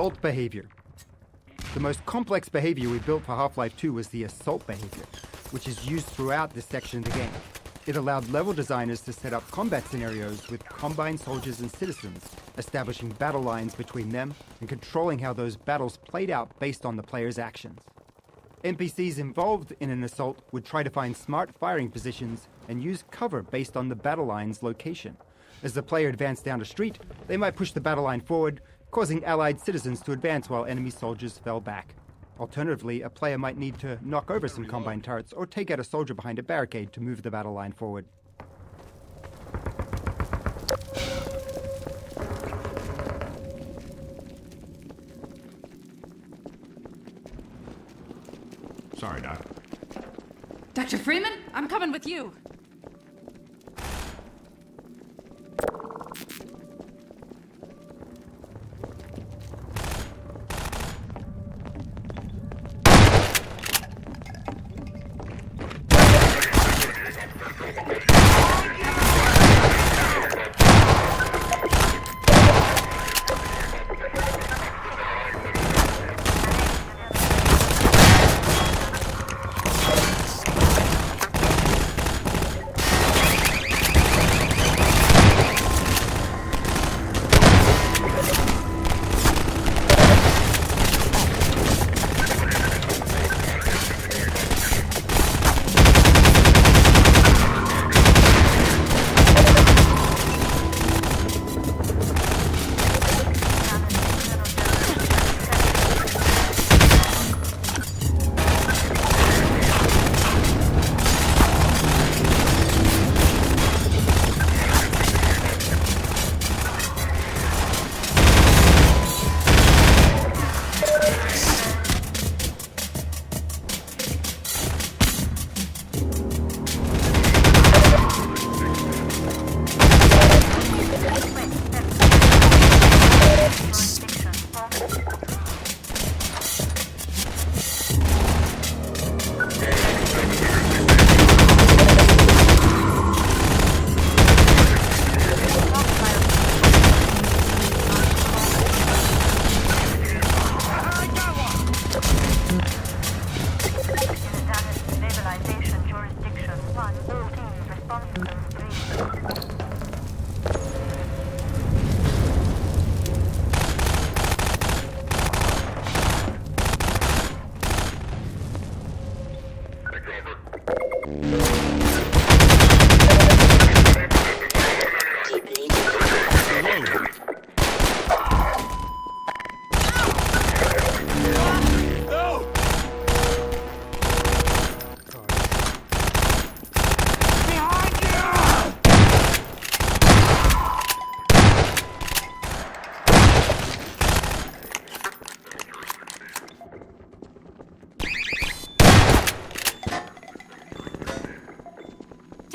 Assault behavior. The most complex behavior we built for Half-Life 2 was the assault behavior, which is used throughout this section of the game. It allowed level designers to set up combat scenarios with Combine soldiers and citizens, establishing battle lines between them and controlling how those battles played out based on the player's actions. NPCs involved in an assault would try to find smart firing positions and use cover based on the battle line's location. As the player advanced down a street, they might push the battle line forward, causing allied citizens to advance while enemy soldiers fell back. Alternatively, a player might need to knock over some Combine turrets or take out a soldier behind a barricade to move the battle line forward. Sorry, Doc. Dr. Freeman, I'm coming with you.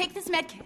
Take this medkit.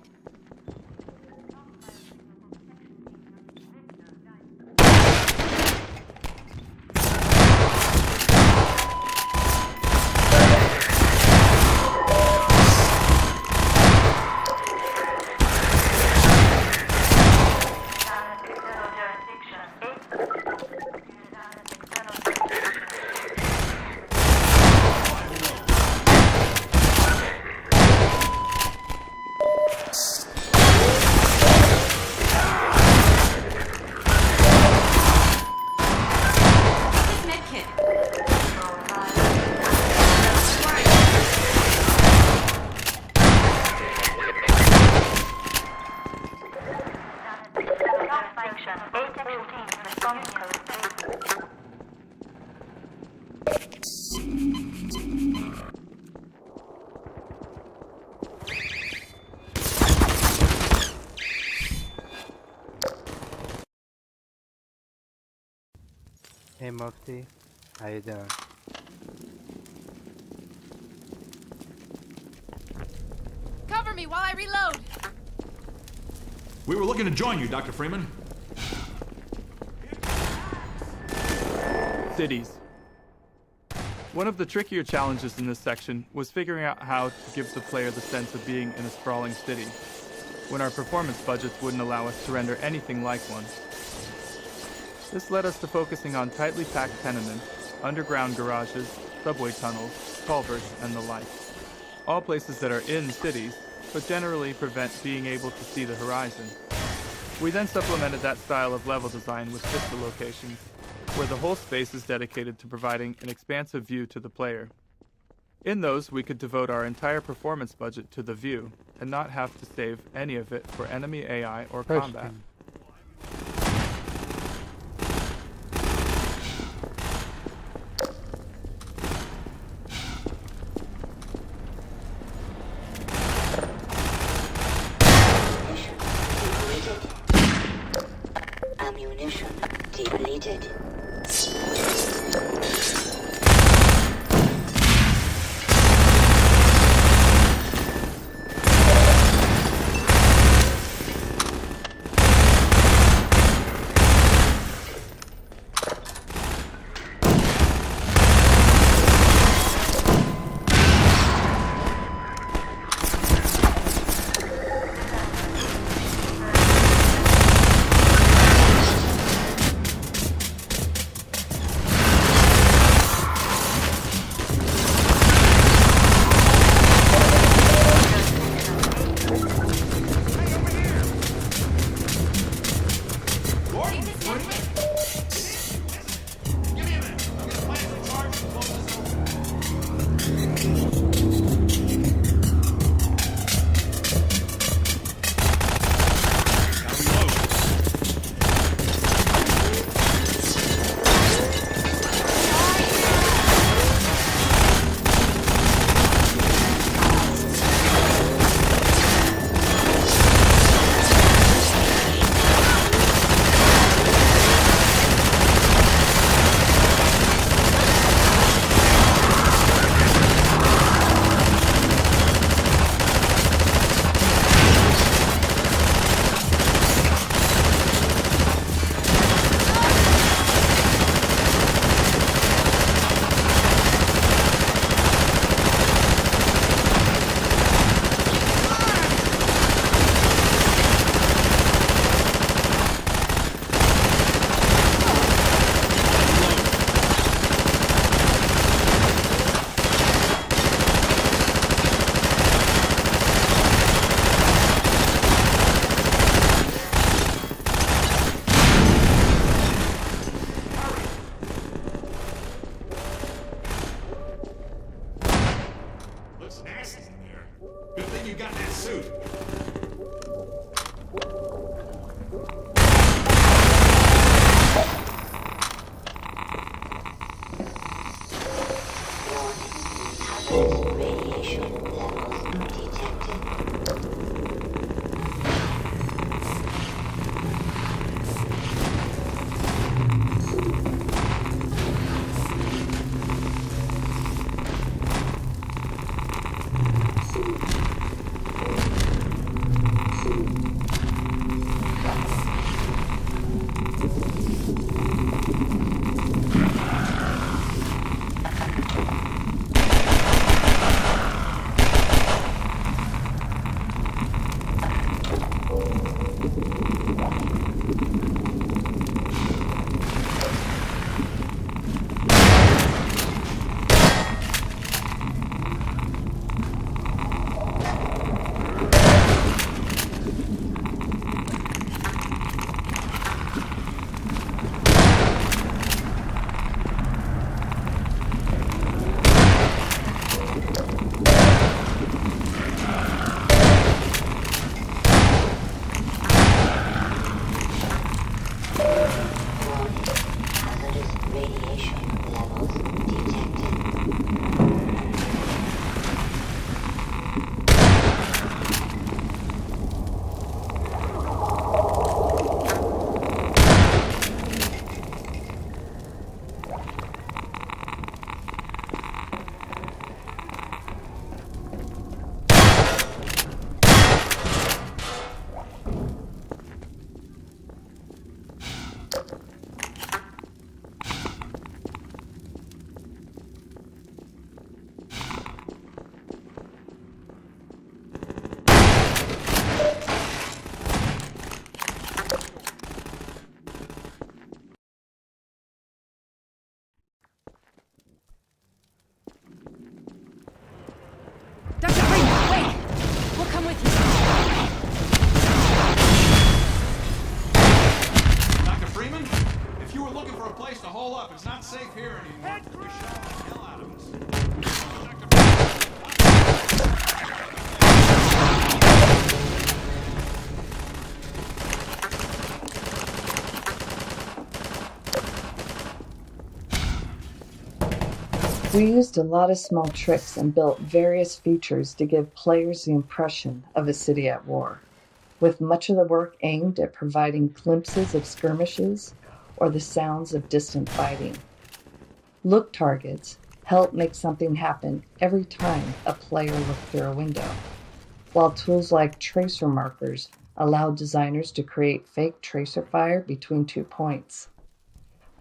Hey Mufti, how you doing? Cover me while I reload. We were looking to join you, Dr. Freeman. Cities. One of the trickier challenges in this section was figuring out how to give the player the sense of being in a sprawling city, when our performance budgets wouldn't allow us to render anything like one. This led us to focusing on tightly packed tenements, underground garages, subway tunnels, culverts, and the like. All places that are in cities, but generally prevent being able to see the horizon. We then supplemented that style of level design with vista locations, where the whole space is dedicated to providing an expansive view to the player. In those, we could devote our entire performance budget to the view, and not have to save any of it for enemy AI or combat. Ammunition depleted. Looks nasty in there. Good thing you got that suit. Radiation levels detected. We used a lot of small tricks and built various features to give players the impression of a city at war, with much of the work aimed at providing glimpses of skirmishes or the sounds of distant fighting. Look targets help make something happen every time a player looks through a window, while tools like tracer markers allow designers to create fake tracer fire between 2 points.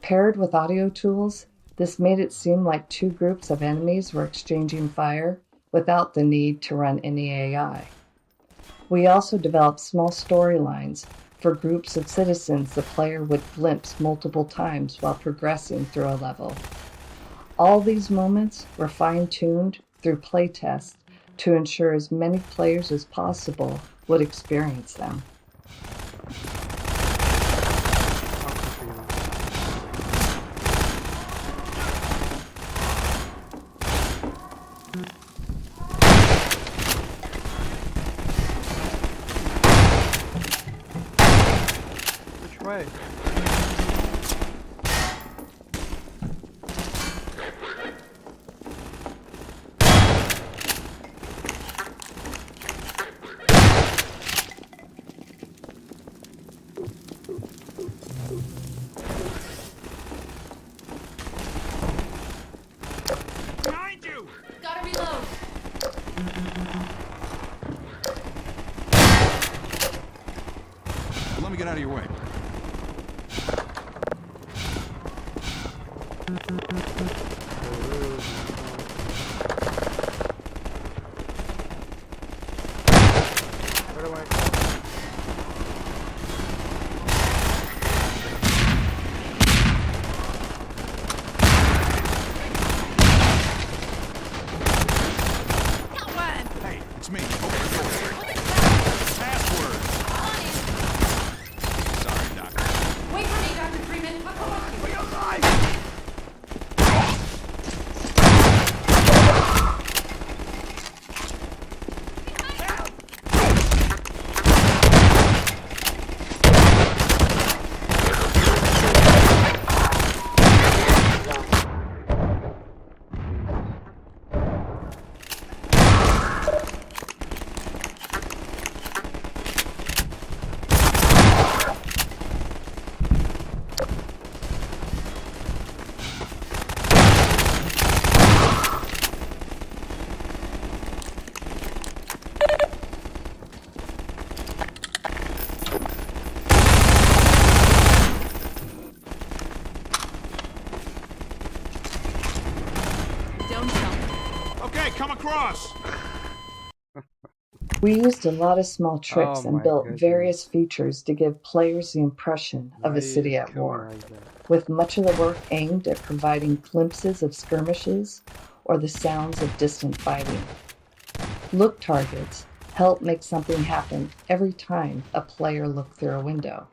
Paired with audio tools, this made it seem like two groups of enemies were exchanging fire without the need to run any AI. We also developed small storylines for groups of citizens the player would glimpse multiple times while progressing through a level. All these moments were fine-tuned through playtests to ensure as many players as possible would experience them. Which way? Behind you! Gotta reload. Let me get out of your way. Where do I go? Got one. Hey, it's me. Open the door. What the hell? Password. Fine. Sorry, Doc. Wait for me, Dr. Freeman. I'll come with you. Don't jump. Okay, come across. We used a lot of small tricks Oh and my built goodness. various features to give players the impression of Why a city you at kill me war, like that? with much of the work aimed at providing glimpses of skirmishes or the sounds of distant fighting. Look targets help make something happen every time a player looks through a window,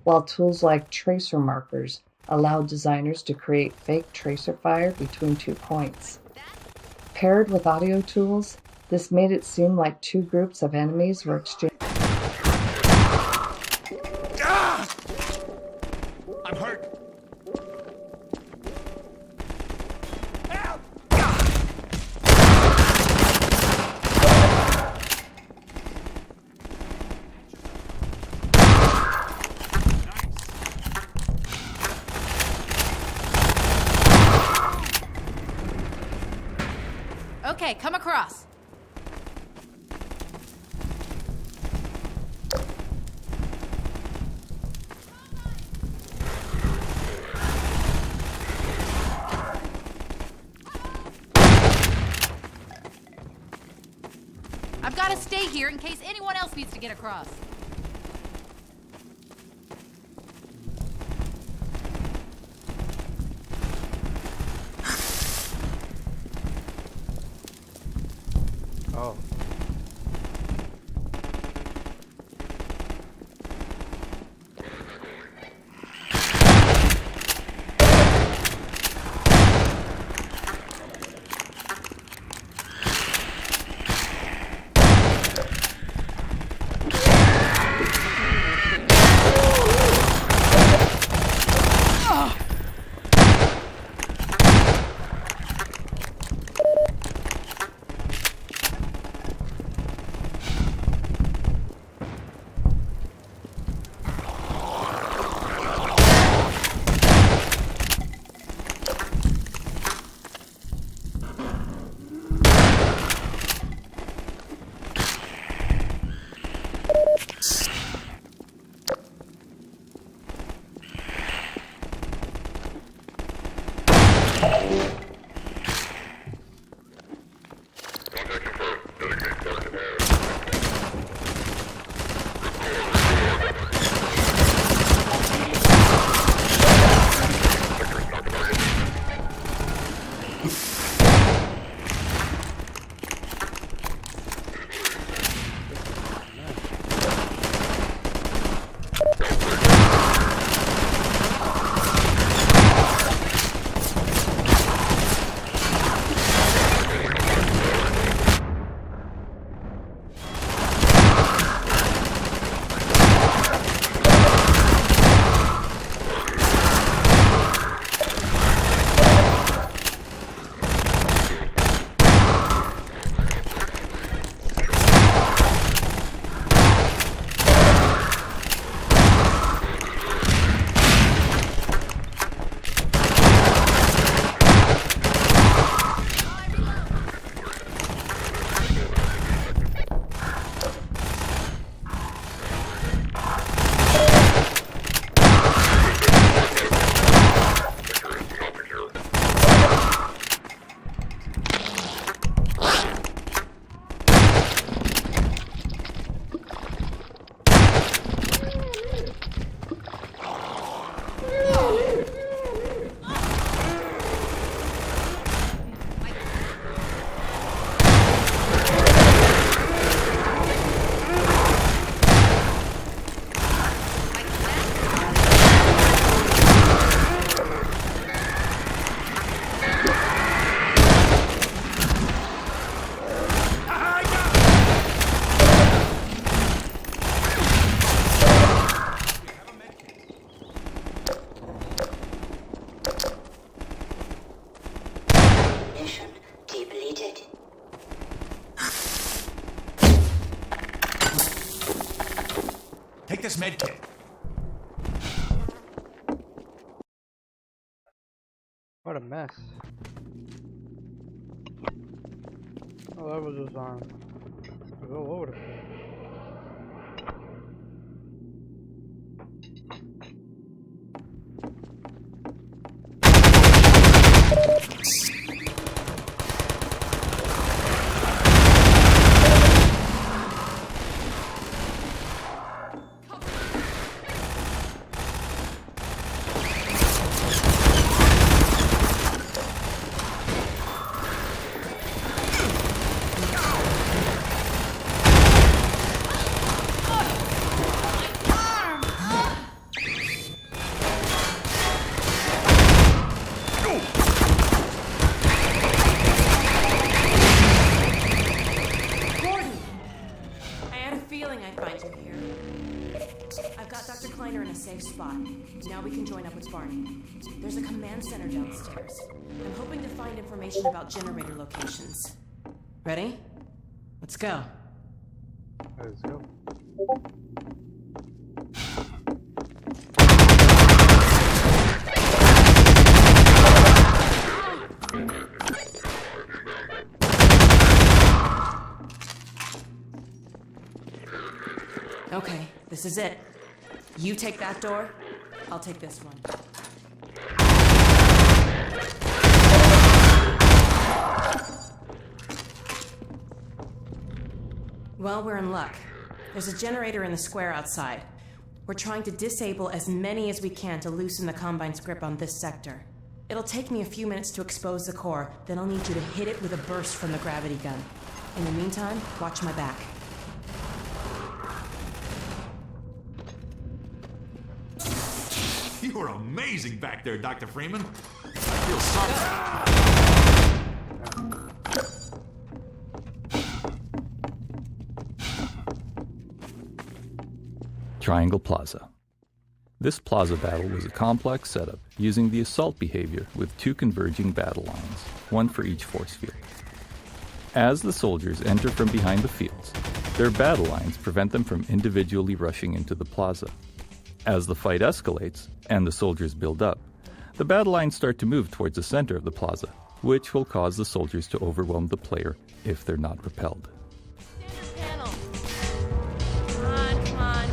while tools like tracer markers allow designers to create fake tracer fire between 2 points. Paired with audio tools, this made it seem like two groups of enemies were exchanging. Ah! I'm hurt. Help! Okay, come across. I've got to stay here in case anyone else needs to get across. Oh. this med kit. What a mess. Oh, that was just on. It was all over the place. Gordon! I had a feeling I'd find you here. I've got Dr. Kleiner in a safe spot. Now we can join up with Barney. There's a command center downstairs. I'm hoping to find information about generator locations. Ready? Let's go. Let's go. Okay, this is it. You take that door, I'll take this one. Well, we're in luck. There's a generator in the square outside. We're trying to disable as many as we can to loosen the Combine's grip on this sector. It'll take me a few minutes to expose the core, then I'll need you to hit it with a burst from the gravity gun. In the meantime, watch my back. You were amazing back there, Dr. Freeman. I feel sorry. Triangle Plaza. This plaza battle was a complex setup using the assault behavior with two converging battle lines, one for each force field. As the soldiers enter from behind the fields, their battle lines prevent them from individually rushing into the plaza. As the fight escalates and the soldiers build up, the battle lines start to move towards the center of the plaza, which will cause the soldiers to overwhelm the player if they're not repelled. Standard panel. Come on, come on.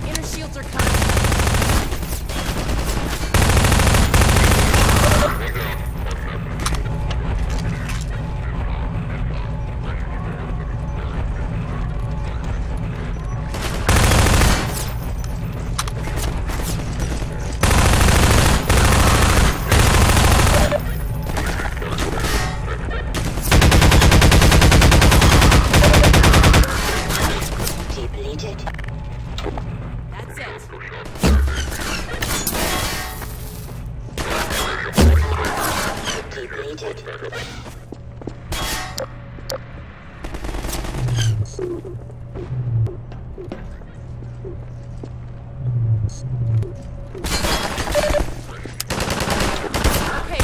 Inner shields are coming. Depleted. That's it. Depleted. Okay.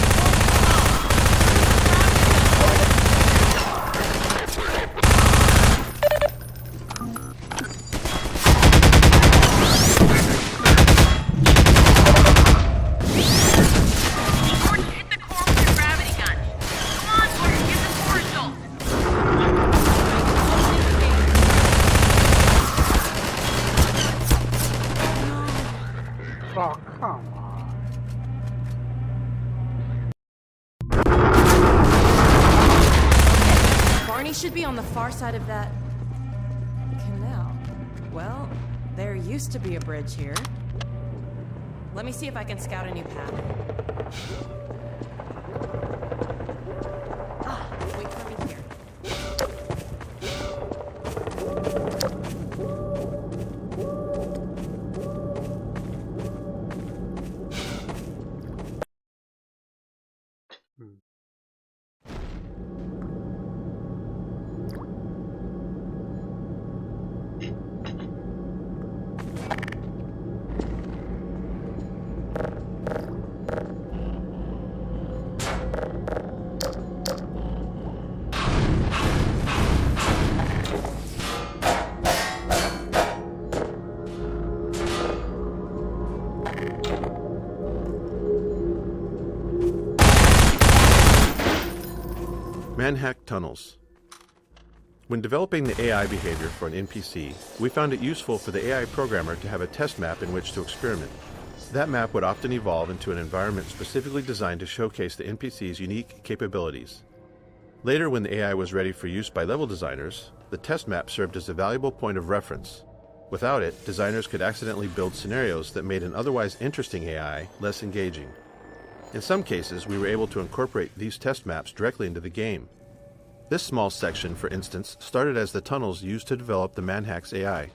Gordon, hit the core with your gravity gun. Come on, Gordon, get the core assault. Oh, come on. Barney should be on the far side of that canal. Well, there used to be a bridge here. Let me see if I can scout a new path. Ah, wait for me here. Manhack Tunnels. When developing the AI behavior for an NPC, we found it useful for the AI programmer to have a test map in which to experiment. That map would often evolve into an environment specifically designed to showcase the NPC's unique capabilities. Later, when the AI was ready for use by level designers, the test map served as a valuable point of reference. Without it, designers could accidentally build scenarios that made an otherwise interesting AI less engaging. In some cases, we were able to incorporate these test maps directly into the game. This small section, for instance, started as the tunnels used to develop the Manhack's AI.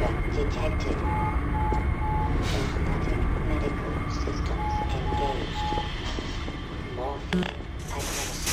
threat detected. Informatic medical systems engaged. Morphine administered.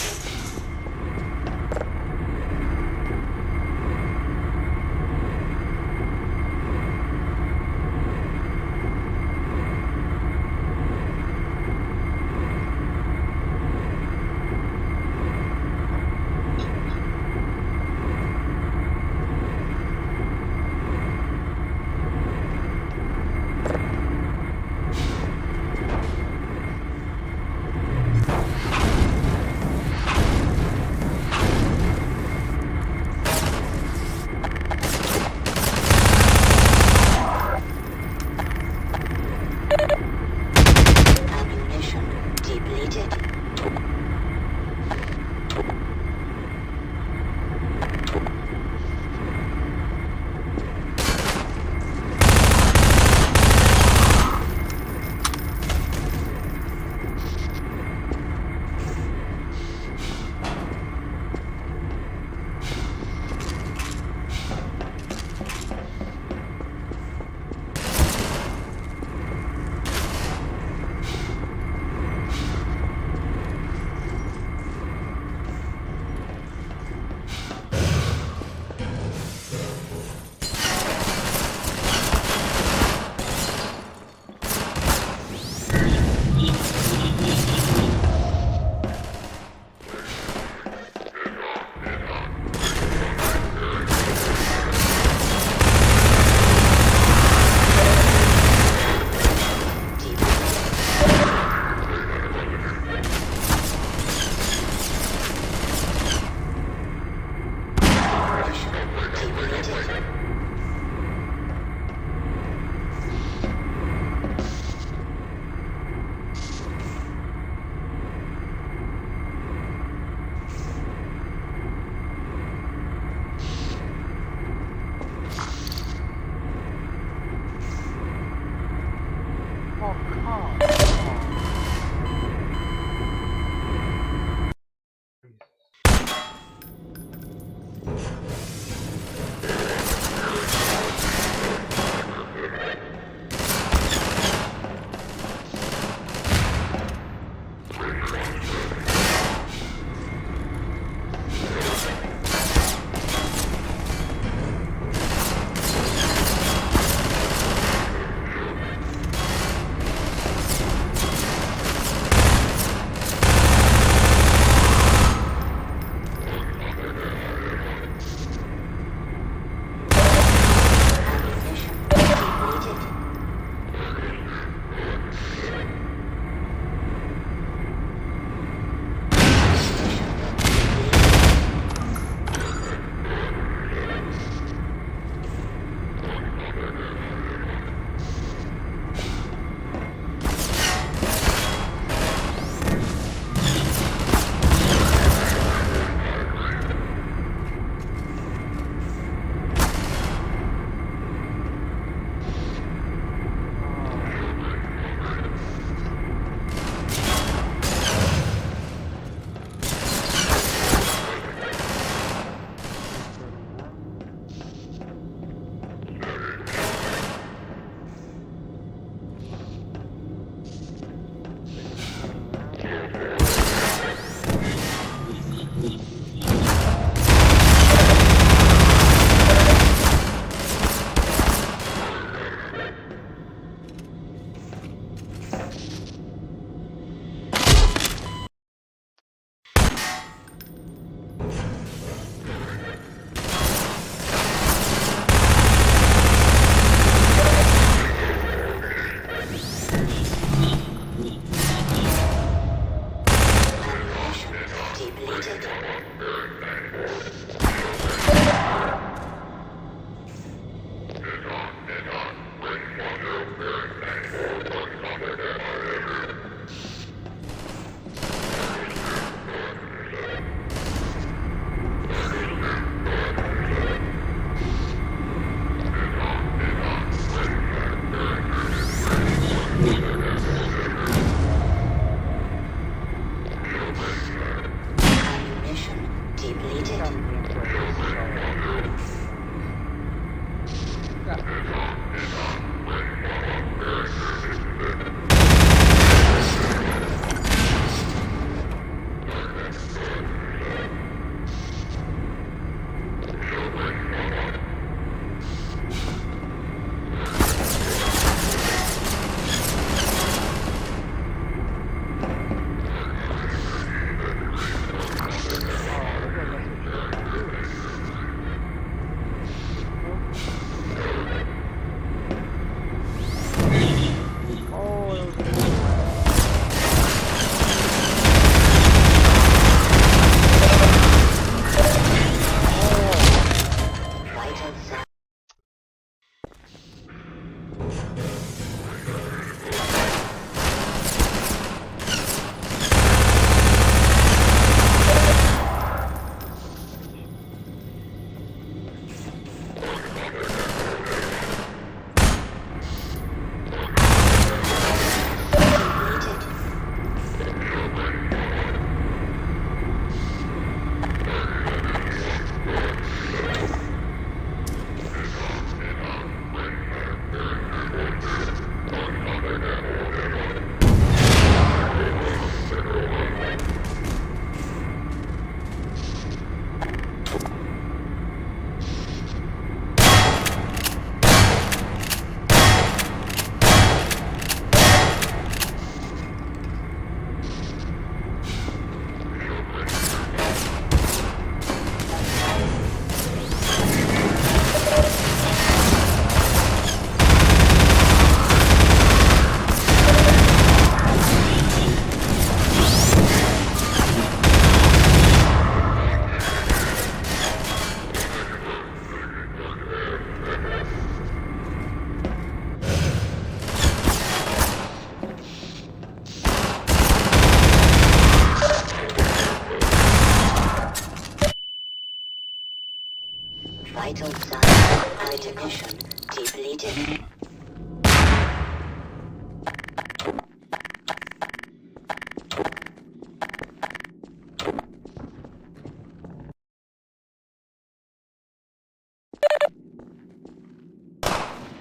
Vital signs item mission depleted.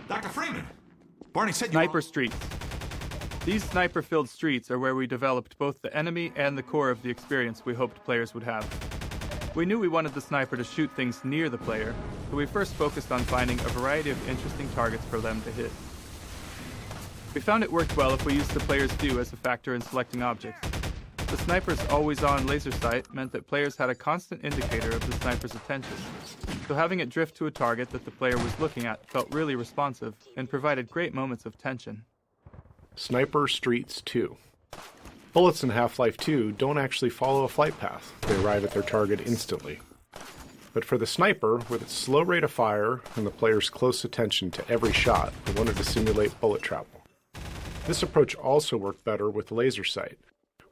Dr. Freeman! Barney said you... Sniper streets. These sniper-filled streets are where we developed both the enemy and the core of the experience we hoped players would have. We knew we wanted the sniper to shoot things near the player, so we first focused on finding a variety of interesting targets for them to hit. We found it worked well if we used the player's view as a factor in selecting objects. The sniper's always-on laser sight meant that players had a constant indicator of the sniper's attention, so having it drift to a target that the player was looking at felt really responsive and provided great moments of tension. Sniper Streets 2. Bullets in Half-Life 2 don't actually follow a flight path. They arrive at their target instantly. But for the sniper, with its slow rate of fire and the player's close attention to every shot, we wanted to simulate bullet travel. This approach also worked better with laser sight,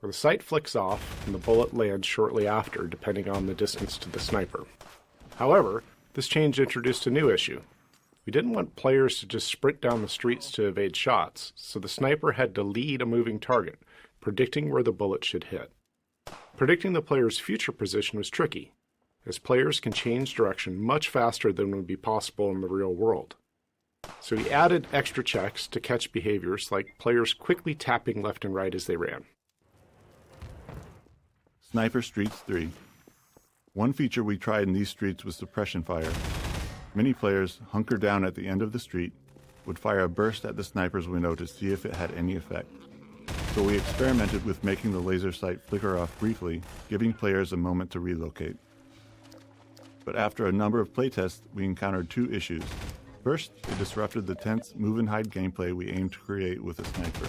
where the sight flicks off and the bullet lands shortly after, depending on the distance to the sniper. However, this change introduced a new issue. We didn't want players to just sprint down the streets to evade shots, so the sniper had to lead a moving target, predicting where the bullet should hit. Predicting the player's future position was tricky, as players can change direction much faster than would be possible in the real world. So we added extra checks to catch behaviors like players quickly tapping left and right as they ran. Sniper Streets 3. One feature we tried in these streets was suppression fire. Many players hunker down at the end of the street, would fire a burst at the sniper's window to see if it had any effect. So we experimented with making the laser sight flicker off briefly, giving players a moment to relocate. But after a number of playtests, we encountered two issues. First, it disrupted the tense move and hide gameplay we aimed to create with a sniper.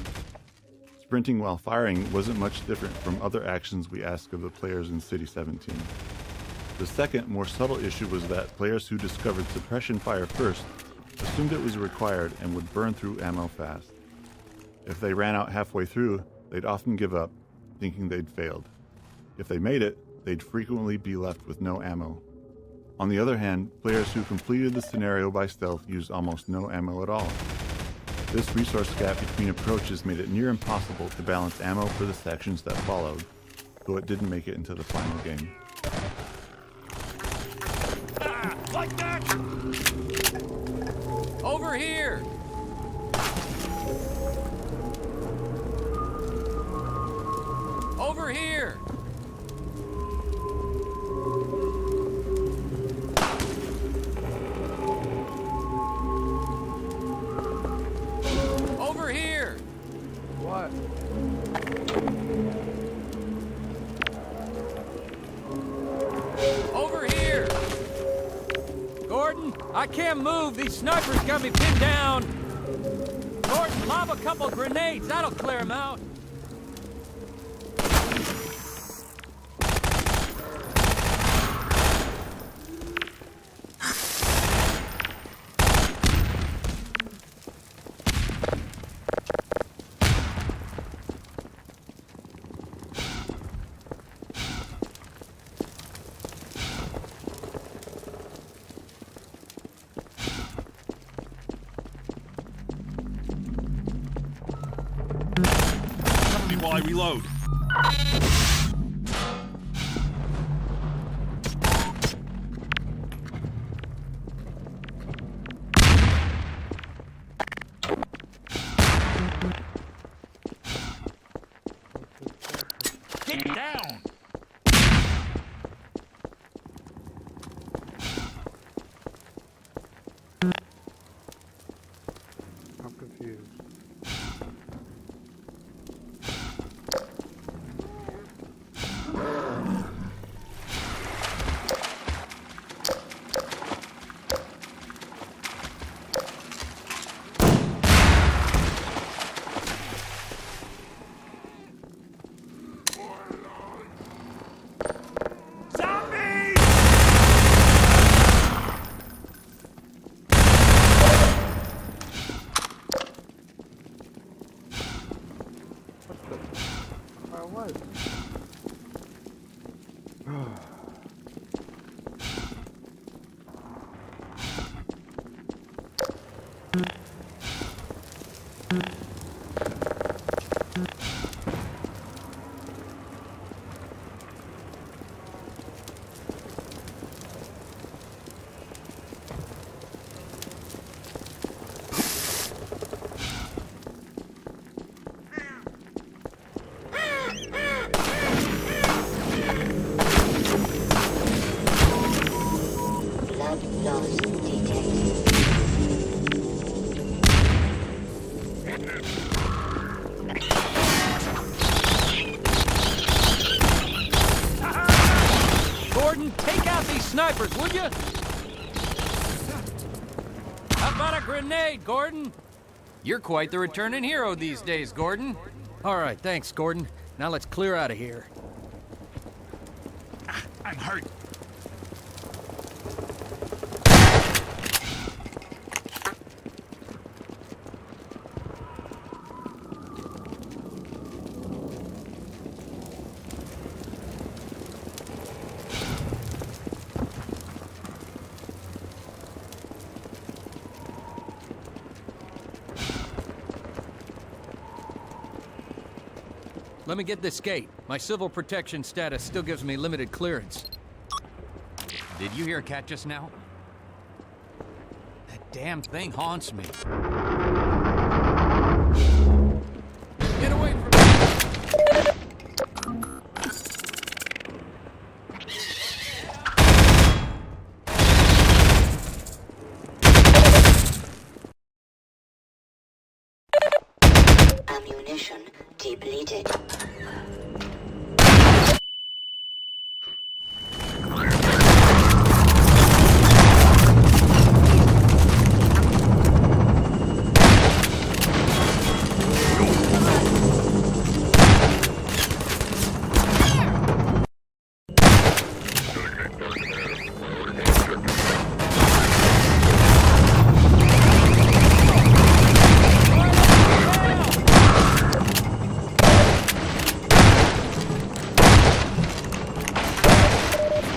Sprinting while firing wasn't much different from other actions we asked of the players in City 17. The second, more subtle issue was that players who discovered suppression fire first assumed it was required and would burn through ammo fast. If they ran out halfway through, they'd often give up, thinking they'd failed. If they made it, they'd frequently be left with no ammo. On the other hand, players who completed the scenario by stealth used almost no ammo at all. This resource gap between approaches made it near impossible to balance ammo for the sections that followed, though it didn't make it into the final game. Like that! Over here! Over here! Over here! What? Over here! Gordon, I can't move. These snipers got me pinned down. Gordon, lob a couple grenades. That'll clear them out. While I reload. Get down! I'm confused. snipers, would you? How about a grenade, Gordon? You're quite the returning hero these days, Gordon. All right, thanks, Gordon. Now let's clear out of here. I'm hurt. Let me get this gate. My civil protection status still gives me limited clearance. Did you hear a cat just now? That damn thing haunts me. Get away from me! Ammunition depleted.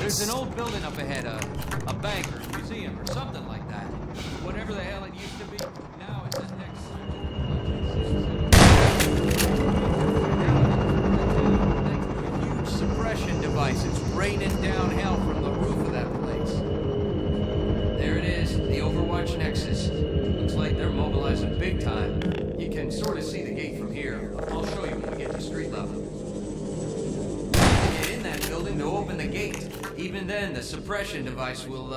There's an old building up ahead, a bank or a museum or something like that. Whatever the hell it used to be, now it's a next. Huge suppression device. It's raining down hell from the roof of that place. There it is, the Overwatch Nexus. Looks like they're mobilizing big time. You can sort of see the gate from here. I'll show you when we get to street level. Get in that building to open the gate. Even then, the suppression device will,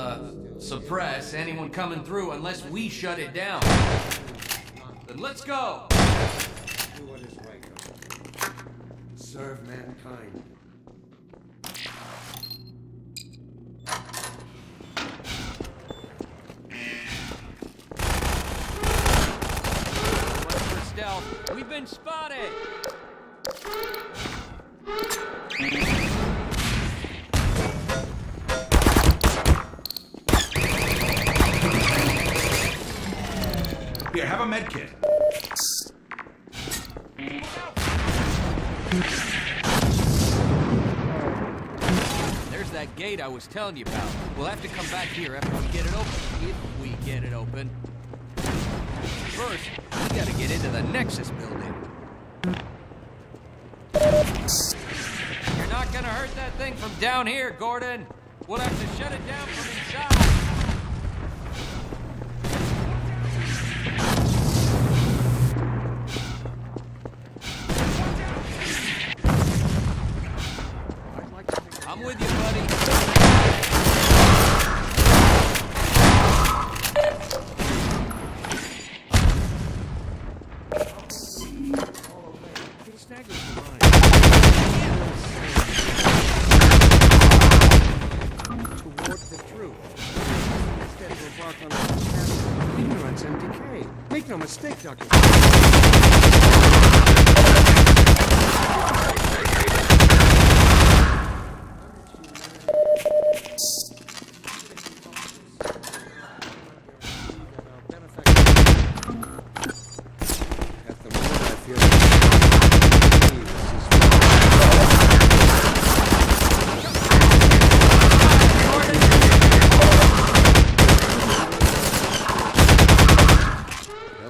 suppress anyone coming through unless we shut it down. Then let's go! Do what is right. Serve mankind. Watch for stealth. We've been spotted! Here, have a med kit. There's that gate I was telling you about. We'll have to come back here after we get it open. If we get it open. First, we gotta get into the Nexus building. You're not gonna hurt that thing from down here, Gordon. We'll have to shut it down from inside. I'm with you, buddy. Toward the truth. Instead of embark on a path of ignorance and decay. Make no mistake, Doctor.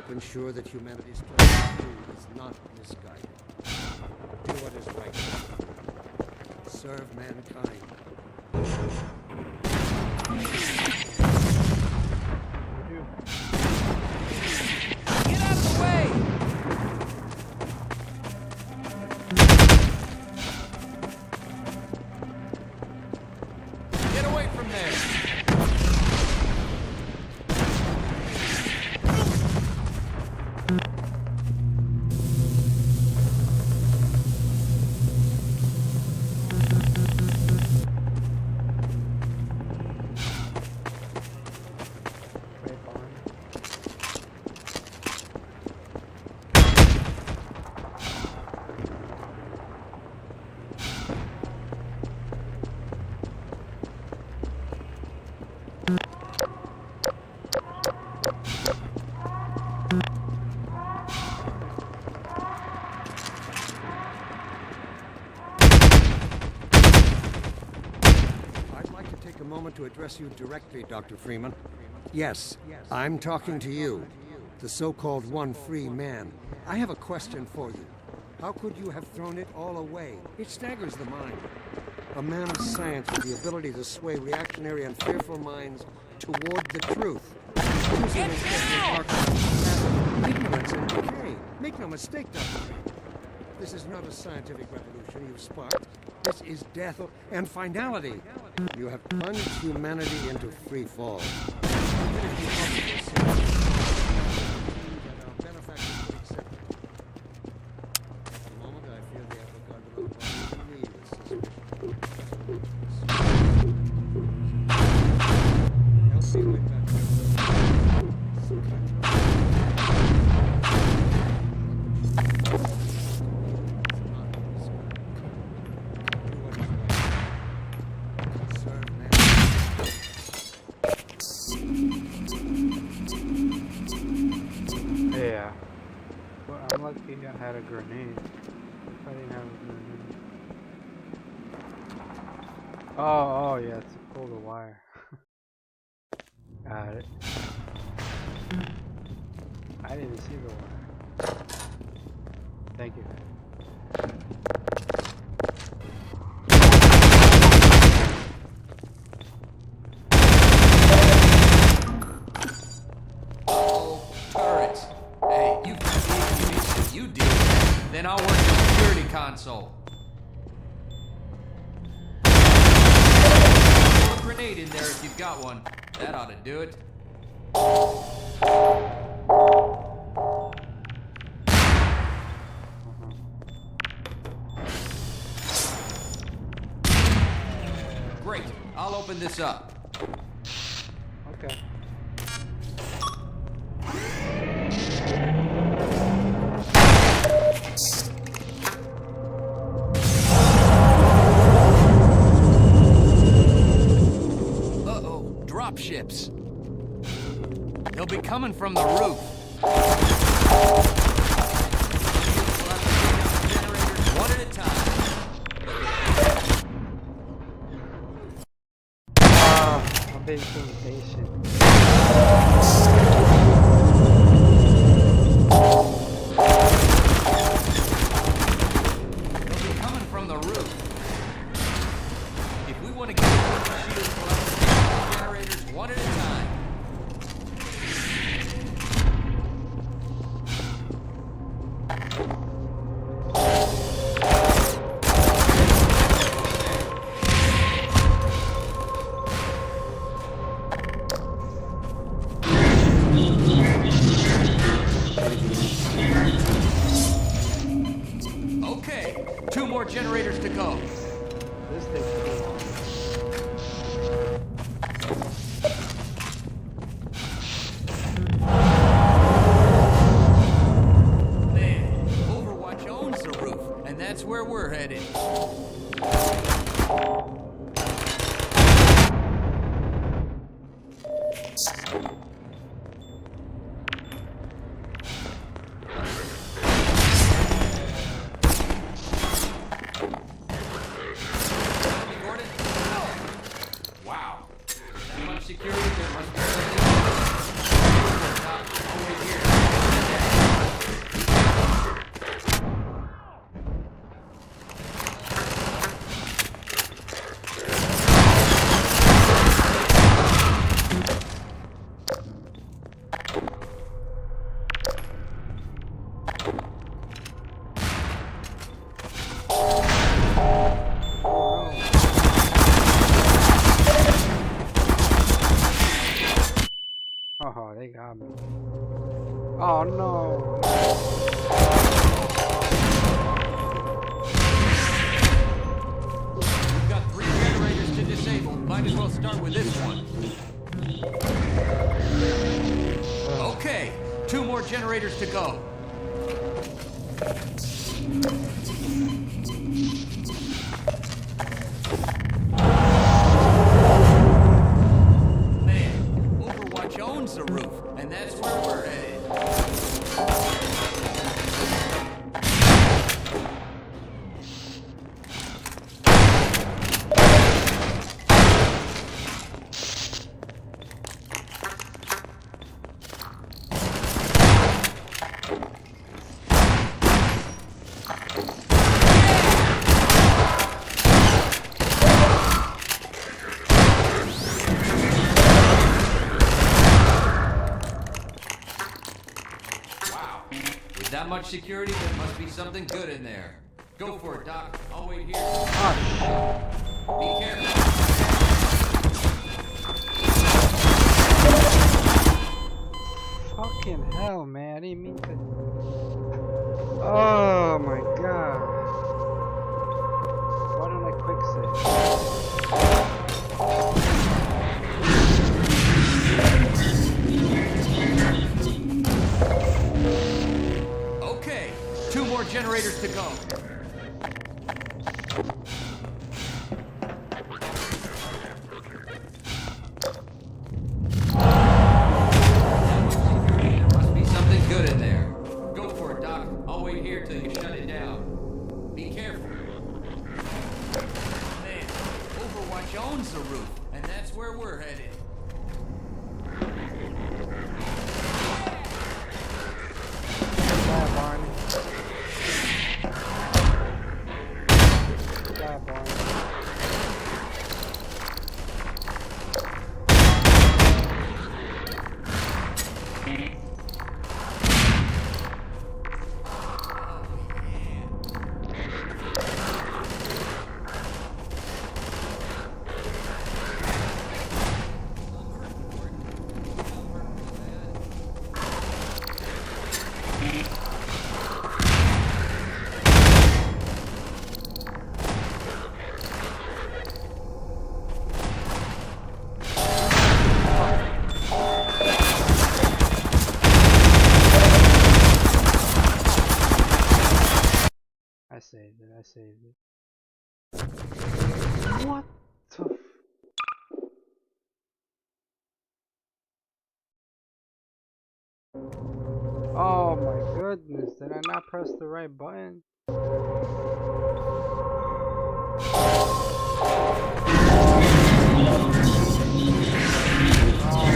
Ensure that humanity's trust is not misguided. Do what is right. Serve mankind. Get out of the way! Get away from there! moment to address you directly, Dr. Freeman. Yes, I'm talking to you, the so-called one free man. I have a question for you. How could you have thrown it all away? It staggers the mind. A man of science with the ability to sway reactionary and fearful minds toward the truth. Get down! Ignorance and decay. Make no mistake, Dr. Freeman. This is not a scientific revolution you've sparked. This is death and finality. You have plunged humanity into free fall. Even if you offer yourself, that our benefactors would accept it. At the moment, I fear they have begun to look upon me with suspicion. Help me with that. Yeah. Well, I'm lucky I had a grenade. If I didn't have a grenade. Oh yeah, to pull the wire. Got it. I didn't see the wire. Thank you. Turrets. Hey, you deal with it. Then I'll work the security console. Throw a grenade in there if you've got one. That ought to do it. Great. I'll open this up. Okay. Ships. They'll be coming from the roof. Generators one at a time. I'm being so impatient. They'll be coming from the roof. If we want to get the shields generators one at a time. Okay, 2 more generators to go. This takes too long. That's where we're headed. Wow. That much security, there must be something over here. Oh, they got me. Oh no. We've got 3 generators to disable. Might as well start with this one. Okay, 2 more generators to go. The roof, and that's where we're headed. that much security, there must be something good in there. Go for it, Doc. I'll wait here. Be careful. Fucking hell, man. I didn't mean to. Oh my god. Why don't I quick save? Okay, 2 more generators to go. There must be something good in there. Go for it, Doc. I'll wait here till you shut it down. Be careful. Man, Overwatch owns the roof, and that's where we're headed. Bye, Barney. Bye, Barney. I saved it. What the f— Oh my goodness, did I not press the right button? Oh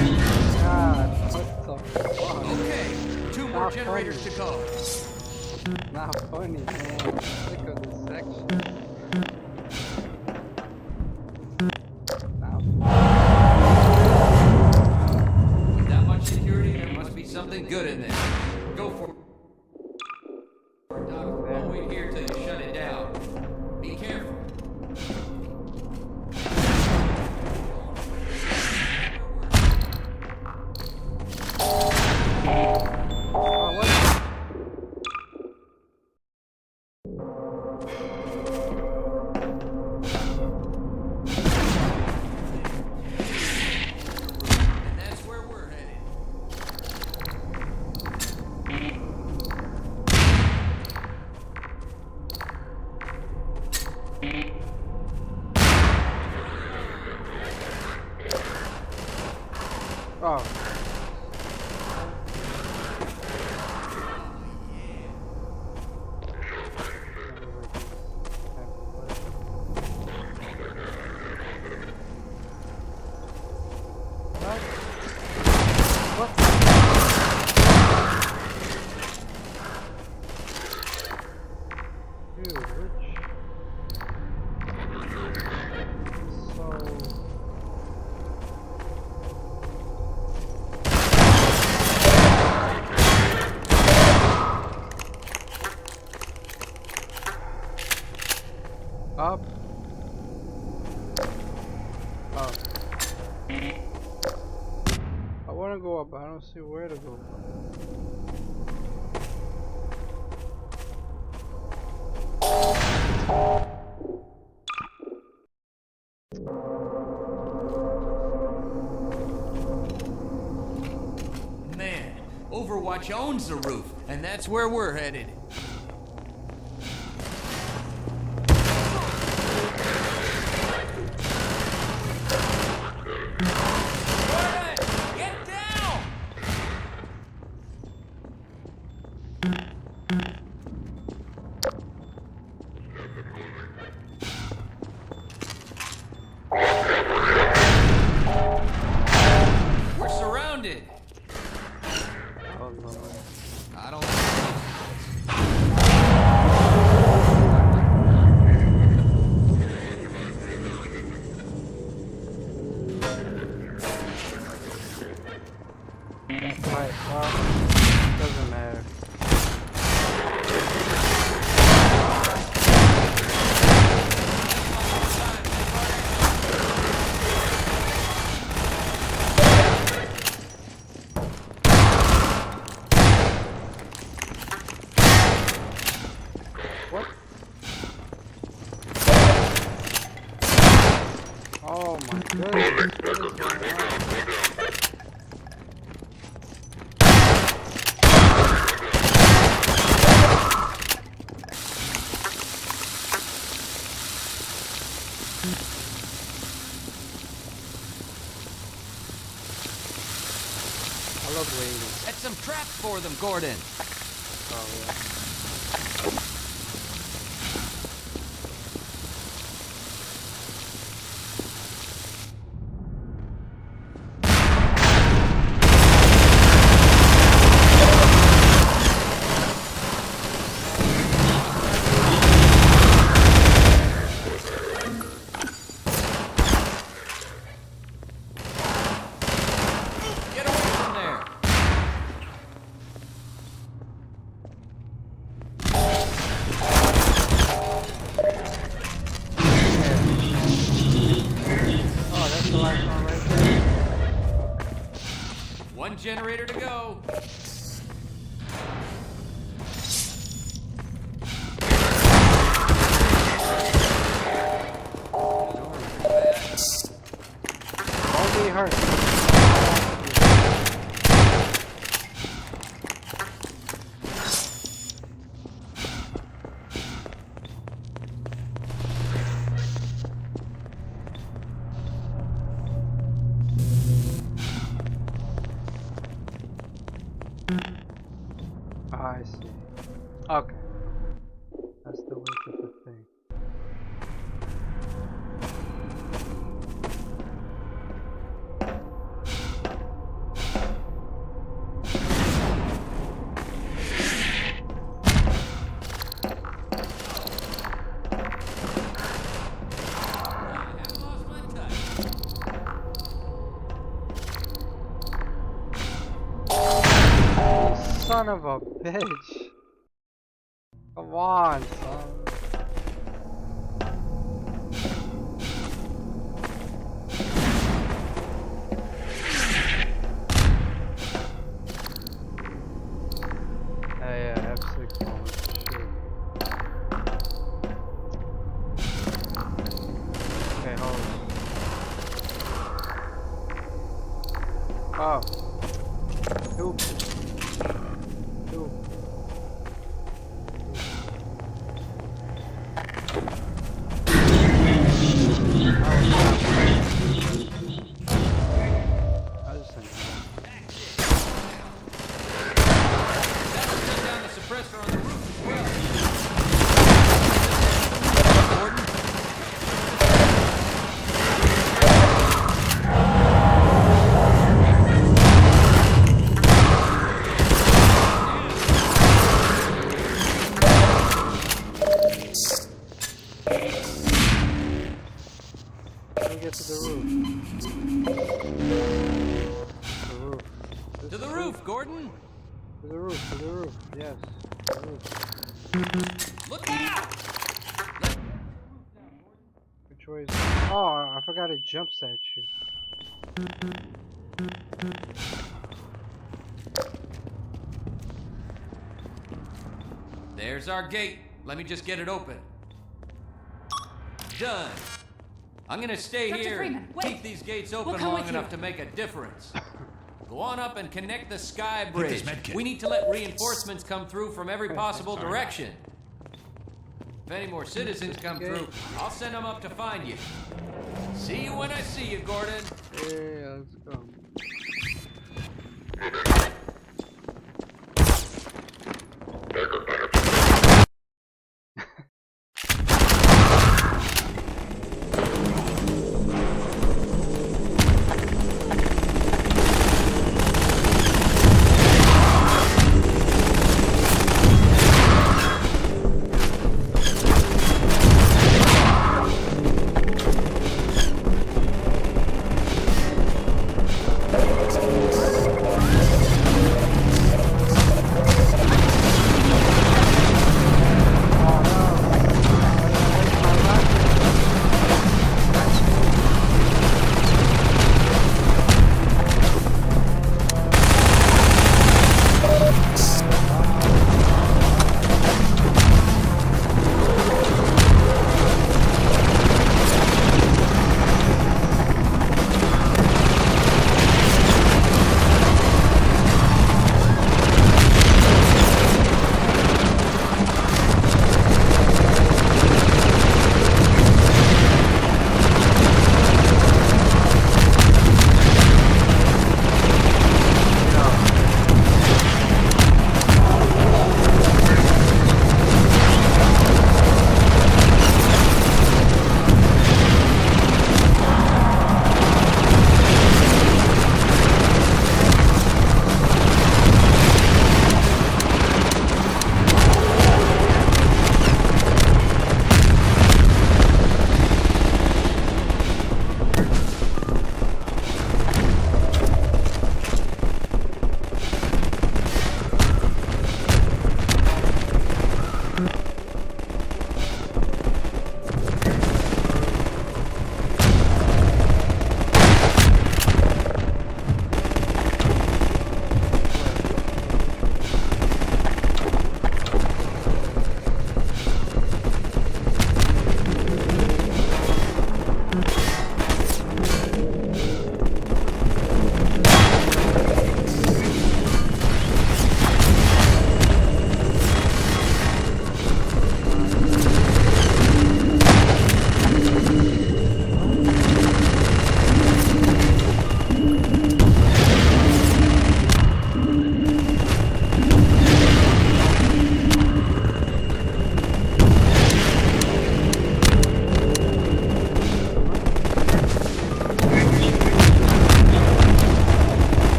my god, what the fuck? Okay, 2 more generators to go. Not funny, man. I'm sick of this section. With that much security, there must be something good in there. Go for it, Doc. I'll wait here till you shut it down. Be careful. Oh. Up. Oh. I want to go up, but I don't see where to go. Man, Overwatch owns the roof, and that's where we're headed. We're surrounded. Oh no. I don't. Right, well, doesn't matter. Oh my goodness. What is going on? I love waiting. Set some traps for them, Gordon. Oh yeah. Get away from there. Oh, that's the last one right there. One generator to go. Don't be hurt. I see. Okay. That's the way to the thing. Son of a bitch. Come on, son. Yeah, F6 moments for sure. Okay, hold on. Oh. Stupid. To the roof, Gordon. To the roof, yes. To the roof. Look out! Which way is it? Oh, I forgot it jumps at you. There's our gate. Let me just get it open. Done. I'm gonna stay Dr. here Freeman, and wait. keep these gates open We'll come long with enough you. to make a difference. Go on up and connect the sky Get this bridge. medkit. We need to let reinforcements come through from every possible Sorry. direction. If any more citizens come through, I'll send them up to find you. See you when I see you, Gordon. Yeah, let's go.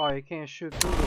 Oh, you can't shoot through it.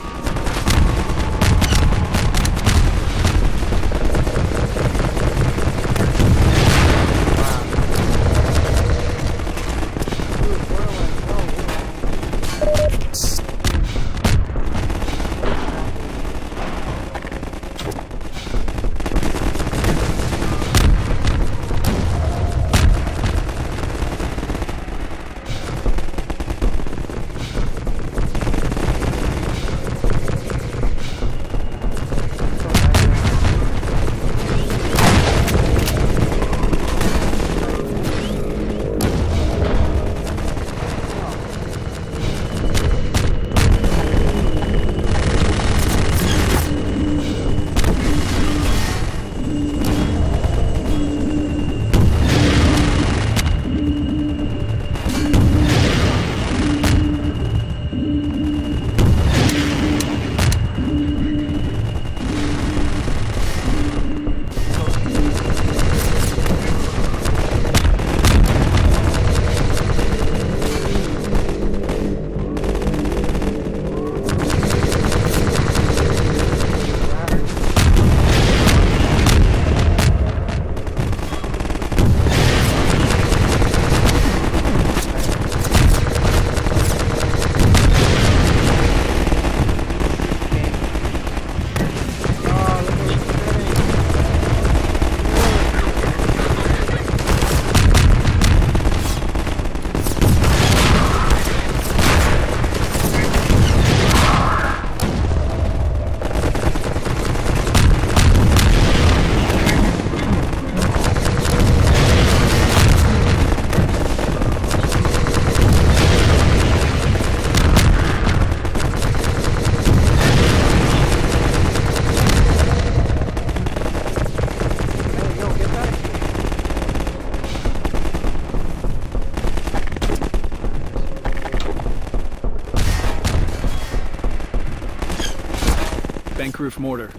Bank roof mortar.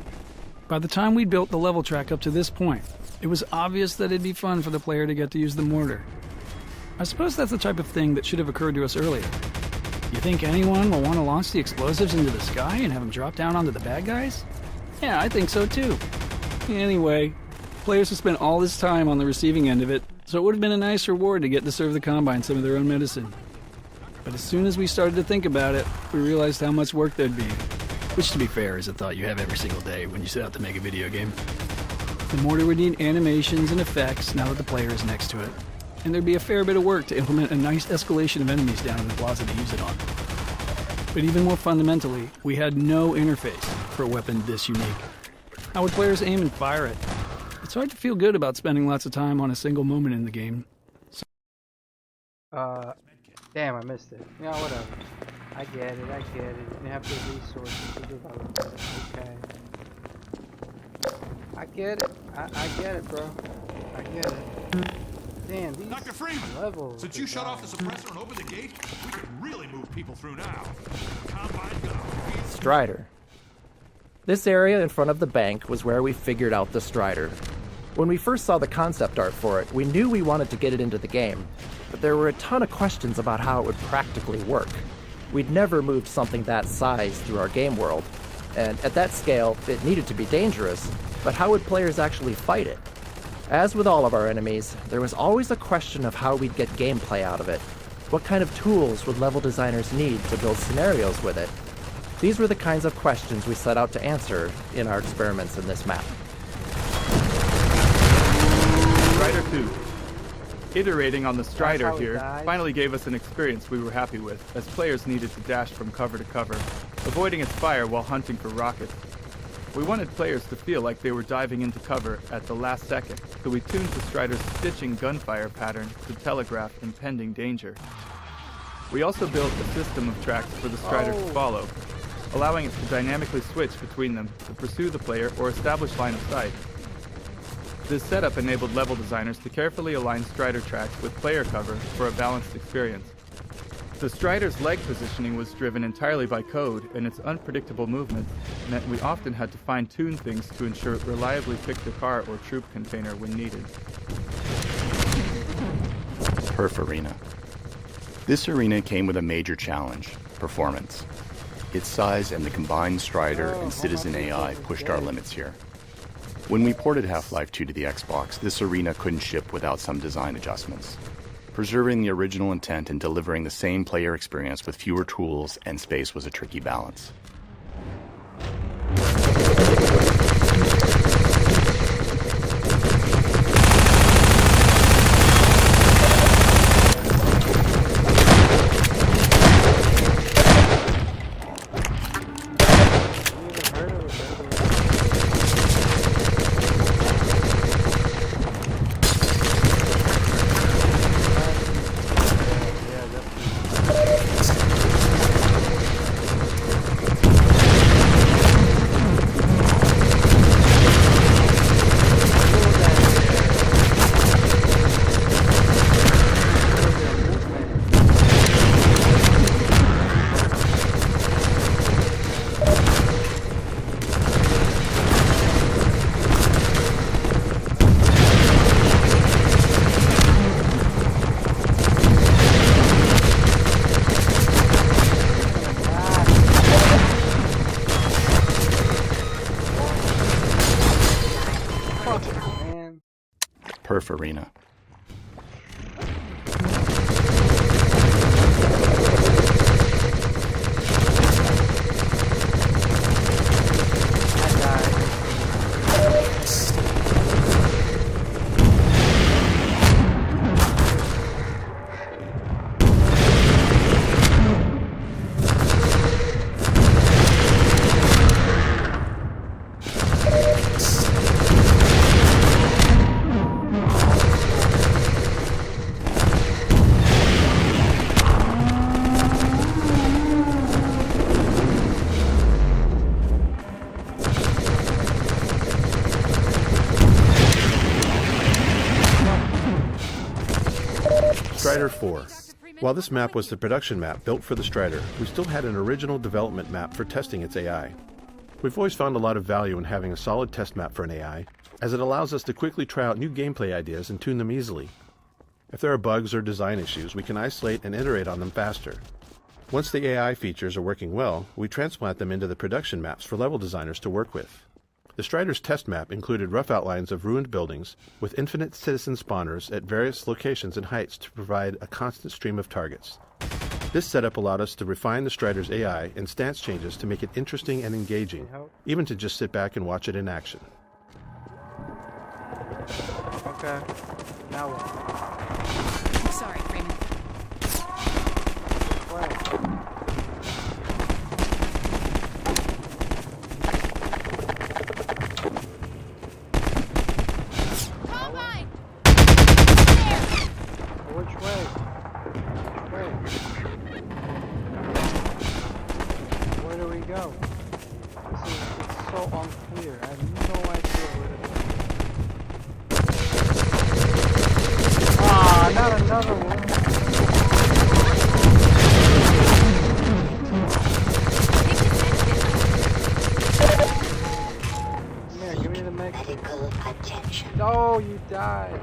By the time we'd built the level track up to this point, it was obvious that it'd be fun for the player to get to use the mortar. I suppose that's the type of thing that should have occurred to us earlier. You think anyone will want to launch the explosives into the sky and have them drop down onto the bad guys? Yeah, I think so too. Anyway, players have spent all this time on the receiving end of it, so it would have been a nice reward to get to serve the Combine some of their own medicine. But as soon as we started to think about it, we realized how much work there'd be. Which, to be fair, is a thought you have every single day when you set out to make a video game. The mortar would need animations and effects now that the player is next to it, and there'd be a fair bit of work to implement a nice escalation of enemies down in the plaza to use it on. But even more fundamentally, we had no interface for a weapon this unique. How would players aim and fire it? It's hard to feel good about spending lots of time on a single moment in the game. Damn, I missed it. Yeah, whatever. I get it. You have the resources to develop it. Okay. I get it. I get it, bro. I get it. Damn, these Dr. Freeman, levels. since you shut off the suppressor and opened the gate, we can really move people through now. Combine gun. Strider. This area in front of the bank was where we figured out the Strider. When we first saw the concept art for it, we knew we wanted to get it into the game, but there were a ton of questions about how it would practically work. We'd never moved something that size through our game world, and at that scale, it needed to be dangerous, but how would players actually fight it? As with all of our enemies, there was always a question of how we'd get gameplay out of it. What kind of tools would level designers need to build scenarios with it? These were the kinds of questions we set out to answer in our experiments in this map. Strider 2. Iterating on the Strider here finally gave us an experience we were happy with, as players needed to dash from cover to cover, avoiding its fire while hunting for rockets. We wanted players to feel like they were diving into cover at the last second, so we tuned the Strider's stitching gunfire pattern to telegraph impending danger. We also built a system of tracks for the Strider to follow, allowing it to dynamically switch between them to pursue the player or establish line of sight. This setup enabled level designers to carefully align Strider tracks with player cover for a balanced experience. The Strider's leg positioning was driven entirely by code, and its unpredictable movements meant we often had to fine-tune things to ensure it reliably picked a car or troop container when needed. Perf Arena. This arena came with a major challenge: performance. Its size and the combined Strider and Citizen AI pushed our limits here. When we ported Half-Life 2 to the Xbox, this arena couldn't ship without some design adjustments. Preserving the original intent and delivering the same player experience with fewer tools and space was a tricky balance. Perf Arena. Strider 4. While this map was the production map built for the Strider, we still had an original development map for testing its AI. We've always found a lot of value in having a solid test map for an AI, as it allows us to quickly try out new gameplay ideas and tune them easily. If there are bugs or design issues, we can isolate and iterate on them faster. Once the AI features are working well, we transplant them into the production maps for level designers to work with. The Strider's test map included rough outlines of ruined buildings with infinite citizen spawners at various locations and heights to provide a constant stream of targets. This setup allowed us to refine the Strider's AI and stance changes to make it interesting and engaging, even to just sit back and watch it in action. Okay. Now what? Sorry, Freeman. Which way? Where do we go? It's so unclear. I have no idea where to go. Ah, not another one. Come here, give me the medical attention. No, you died.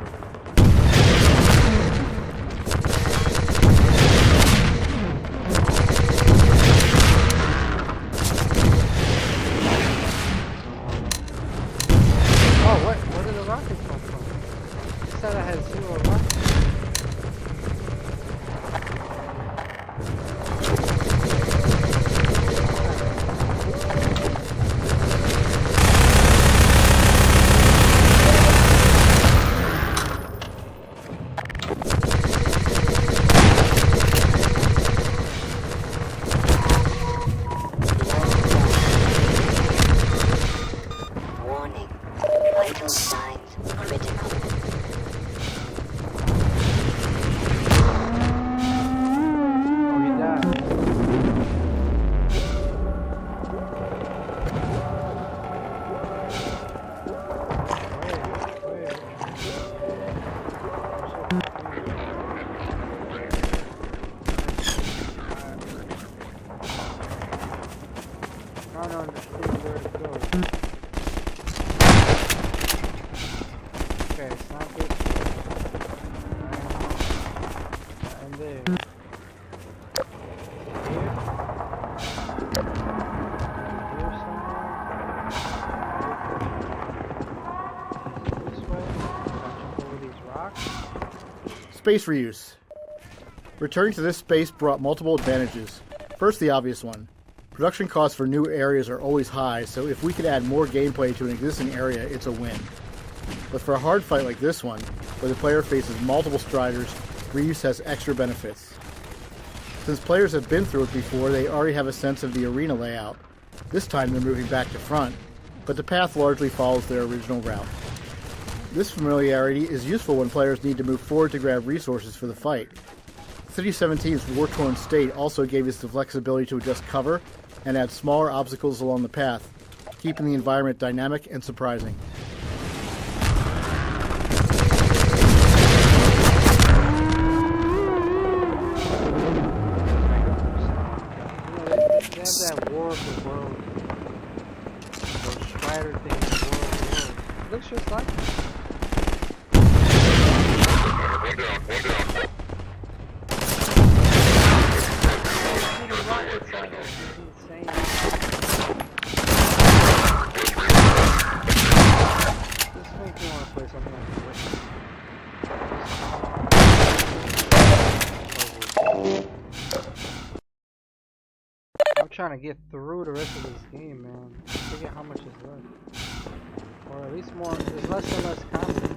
Oh, where did the rockets come from? You said I had 0 rockets. Space reuse. Returning to this space brought multiple advantages. First, the obvious one. Production costs for new areas are always high, so if we could add more gameplay to an existing area, it's a win. But for a hard fight like this one, where the player faces multiple Striders, reuse has extra benefits. Since players have been through it before, they already have a sense of the arena layout. This time they're moving back to front, but the path largely follows their original route. This familiarity is useful when players need to move forward to grab resources for the fight. City 17's war-torn state also gave us the flexibility to adjust cover and add smaller obstacles along the path, keeping the environment dynamic and surprising. They have that War of the World. Those Strider things, War of the World. It looks just like it. I'm trying to get through the rest of this game, man. Forget how much is left. Or at least more, there's less and less content.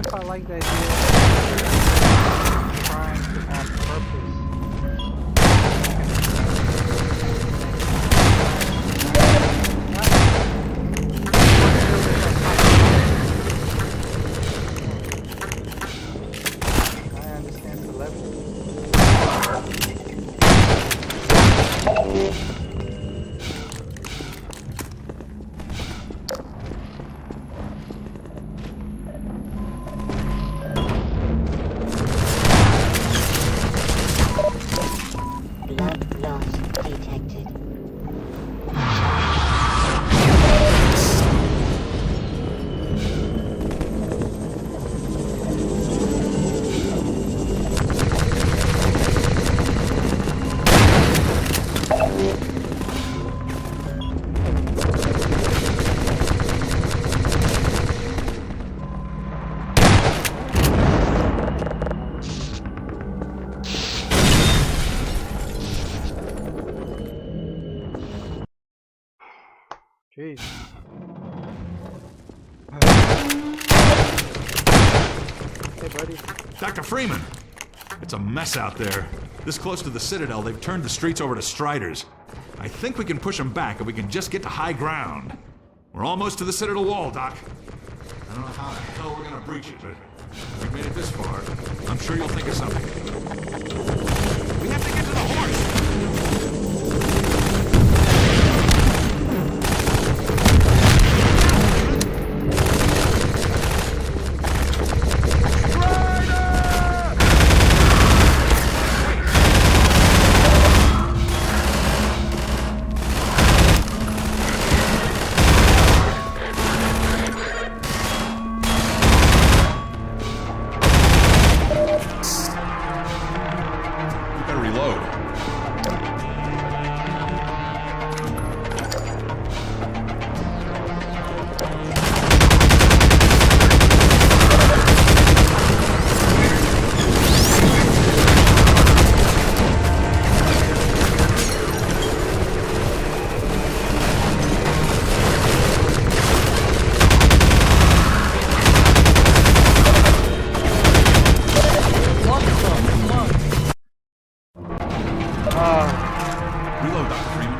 I like the idea of trying to add purpose. I understand the level. Jeez. Hey, buddy. Dr. Freeman! It's a mess out there. This close to the Citadel, they've turned the streets over to Striders. I think we can push them back if we can just get to high ground. We're almost to the Citadel wall, Doc. I don't know how the hell we're gonna breach it, but we've made it this far. I'm sure you'll think of something. We have to get to the horse! Reload, Dr. Freeman.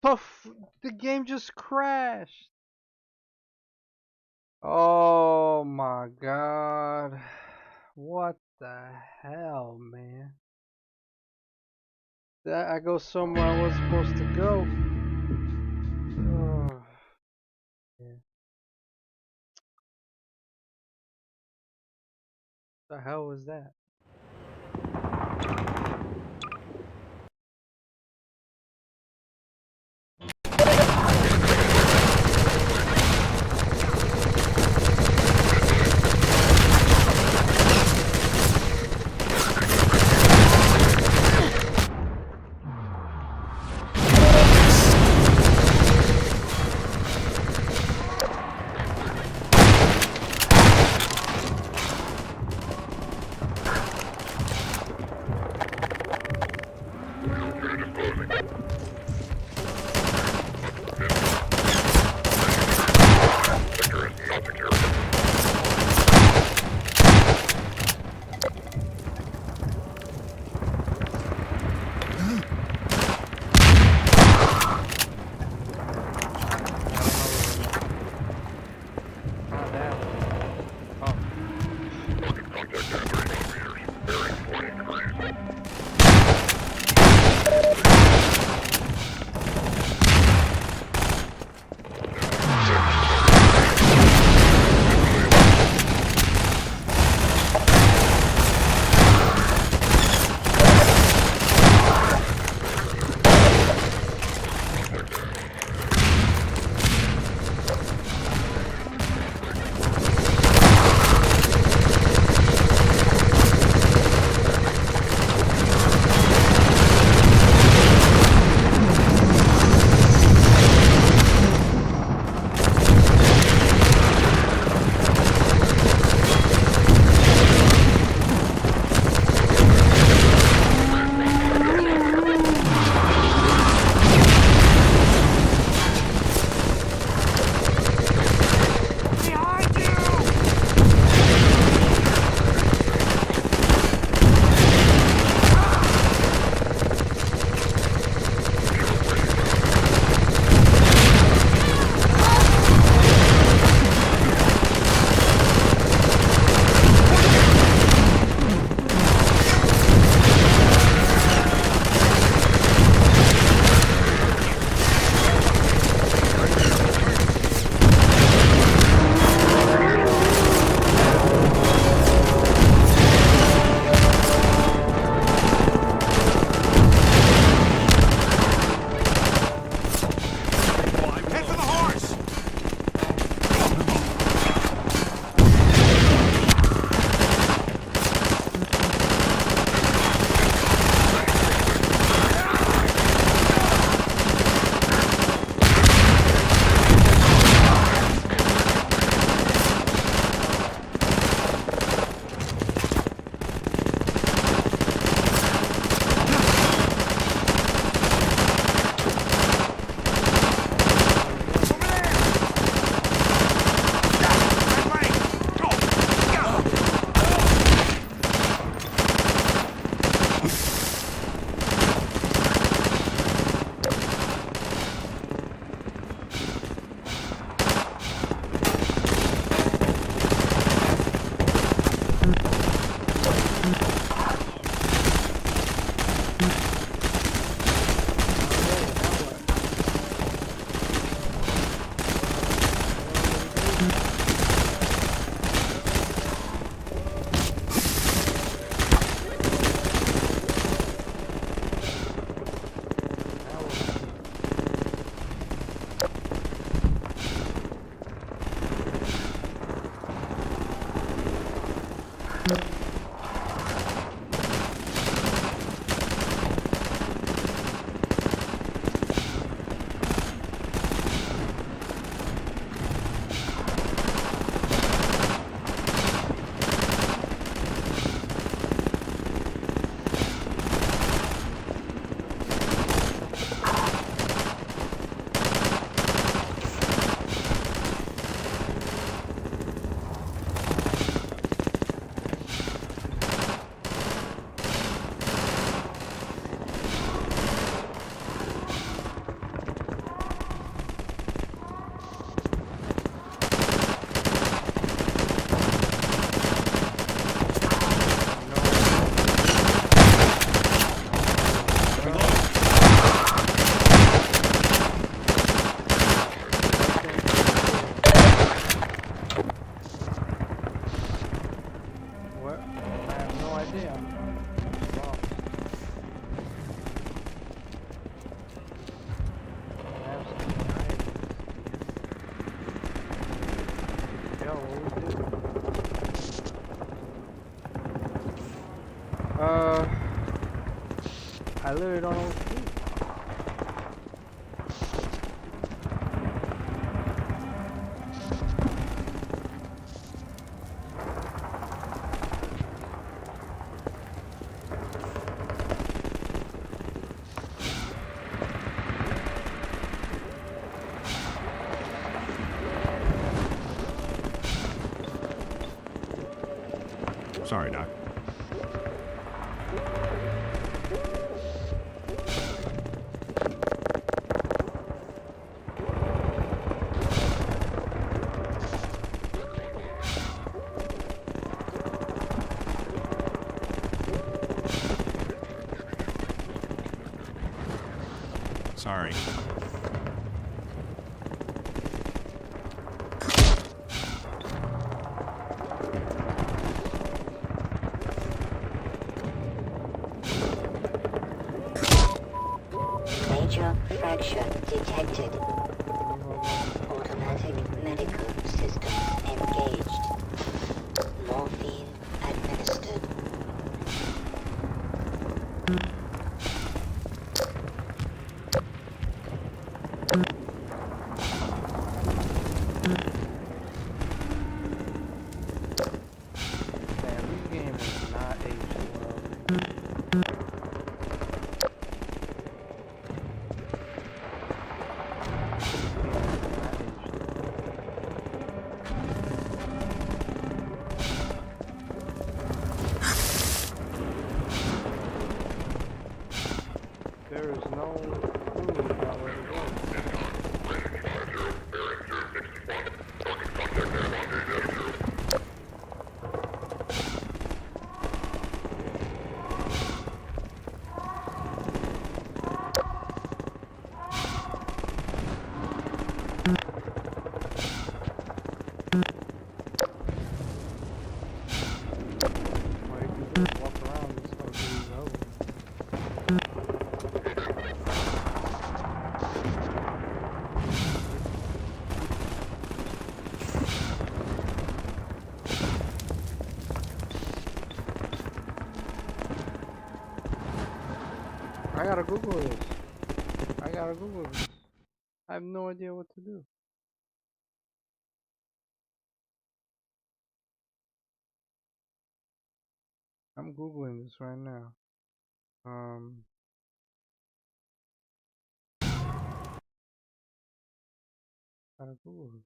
The game just crashed. Oh my god. What the hell, man? That I go somewhere I was supposed to go. Oh. Yeah. The hell was that? I literally don't know what to do. Sorry, Doc. Sorry. Major fracture detected. Automatic medical systems engaged. Morphine administered. Damn, this game is not aged well. There is no clue about where to go. Or you can just walk around and start doing over. I gotta Google this. I gotta Google this. I have no idea what to do. I'm Googling this right now. Gotta Google it.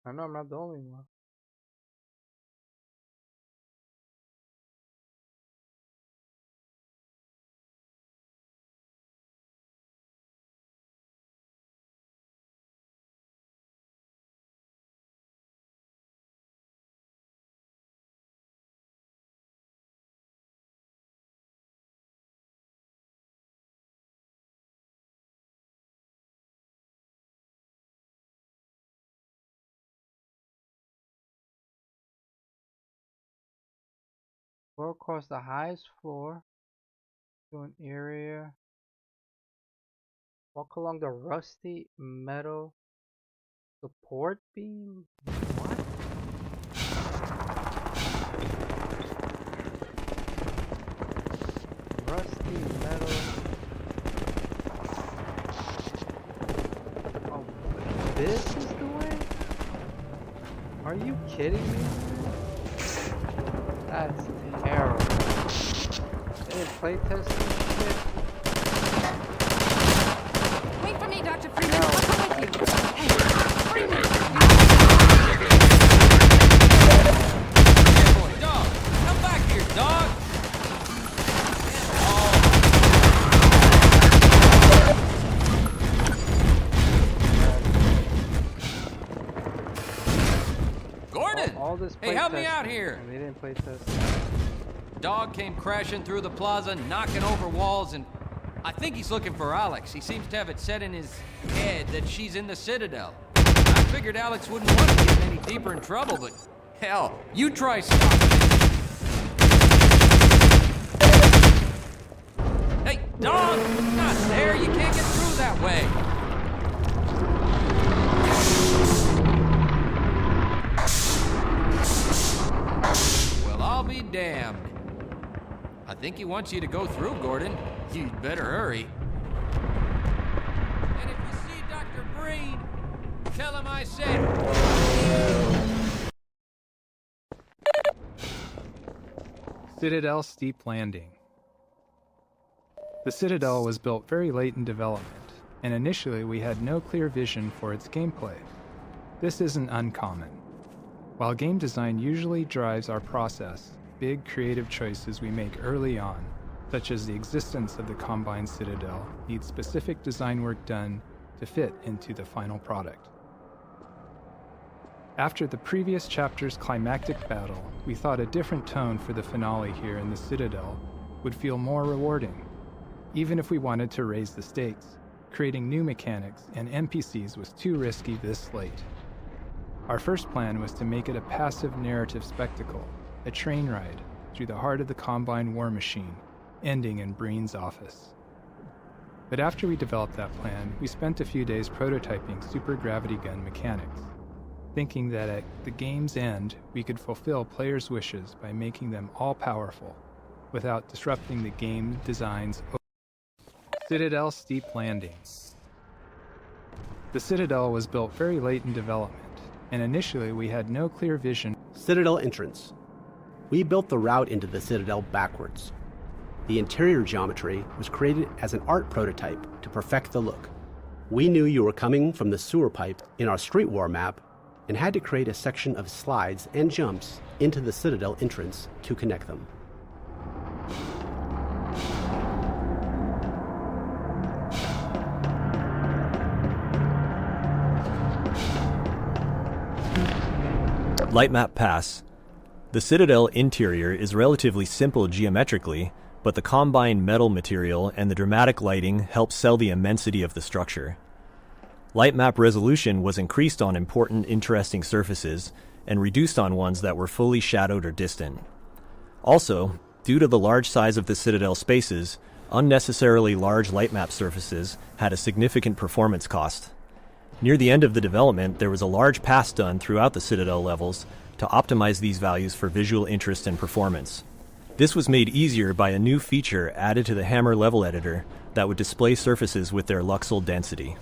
I know I'm not the only one. Go across the highest floor to an area. Walk along the rusty metal support beam. What? Rusty metal. Oh, this is the way? Are you kidding me? That's terrible. They didn't play test this shit. Wait for me, Dr. Freeman. I'll come with you. Hey, Freeman! Hey, boy, dog! Come back here, dog! Gordon! All this Hey, help me playtesting, out here! and they didn't play test. Dog came crashing through the plaza, knocking over walls, and I think he's looking for Alex. He seems to have it set in his head that she's in the Citadel. I figured Alex wouldn't want to get any deeper in trouble, but hell, you try stopping it. Hey, dog! Not there! You can't get through that way! think he wants you to go through, Gordon. You'd better hurry. And if you see Dr. Breen, tell him I said... Citadel Steep Landing. The Citadel was built very late in development, and initially we had no clear vision for its gameplay. This isn't uncommon. While game design usually drives our process, big creative choices we make early on, such as the existence of the Combine Citadel, need specific design work done to fit into the final product. After the previous chapter's climactic battle, we thought a different tone for the finale here in the Citadel would feel more rewarding. Even if we wanted to raise the stakes, creating new mechanics and NPCs was too risky this late. Our first plan was to make it a passive narrative spectacle, a train ride through the heart of the Combine war machine, ending in Breen's office. But after we developed that plan, we spent a few days prototyping super gravity gun mechanics, thinking that at the game's end, we could fulfill players' wishes by making them all-powerful, without disrupting the game design's Citadel Steep Landing. The Citadel was built very late in development, and initially we had no clear vision. Citadel entrance. We built the route into the Citadel backwards. The interior geometry was created as an art prototype to perfect the look. We knew you were coming from the sewer pipe in our Street War map and had to create a section of slides and jumps into the Citadel entrance to connect them. Lightmap Pass. The Citadel interior is relatively simple geometrically, but the Combine metal material and the dramatic lighting help sell the immensity of the structure. Lightmap resolution was increased on important, interesting surfaces, and reduced on ones that were fully shadowed or distant. Also, due to the large size of the Citadel spaces, unnecessarily large lightmap surfaces had a significant performance cost. Near the end of the development, there was a large pass done throughout the Citadel levels to optimize these values for visual interest and performance. This was made easier by a new feature added to the Hammer level editor that would display surfaces with their Luxel density.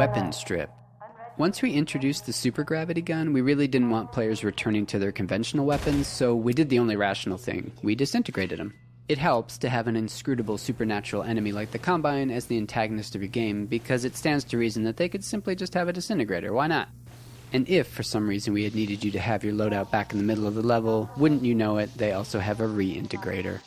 weapons strip. Once we introduced the supergravity gun, we really didn't want players returning to their conventional weapons, so we did the only rational thing. We disintegrated them. It helps to have an inscrutable supernatural enemy like the Combine as the antagonist of your game, because it stands to reason that they could simply just have a disintegrator. Why not? And if, for some reason, we had needed you to have your loadout back in the middle of the level, wouldn't you know it, they also have a reintegrator.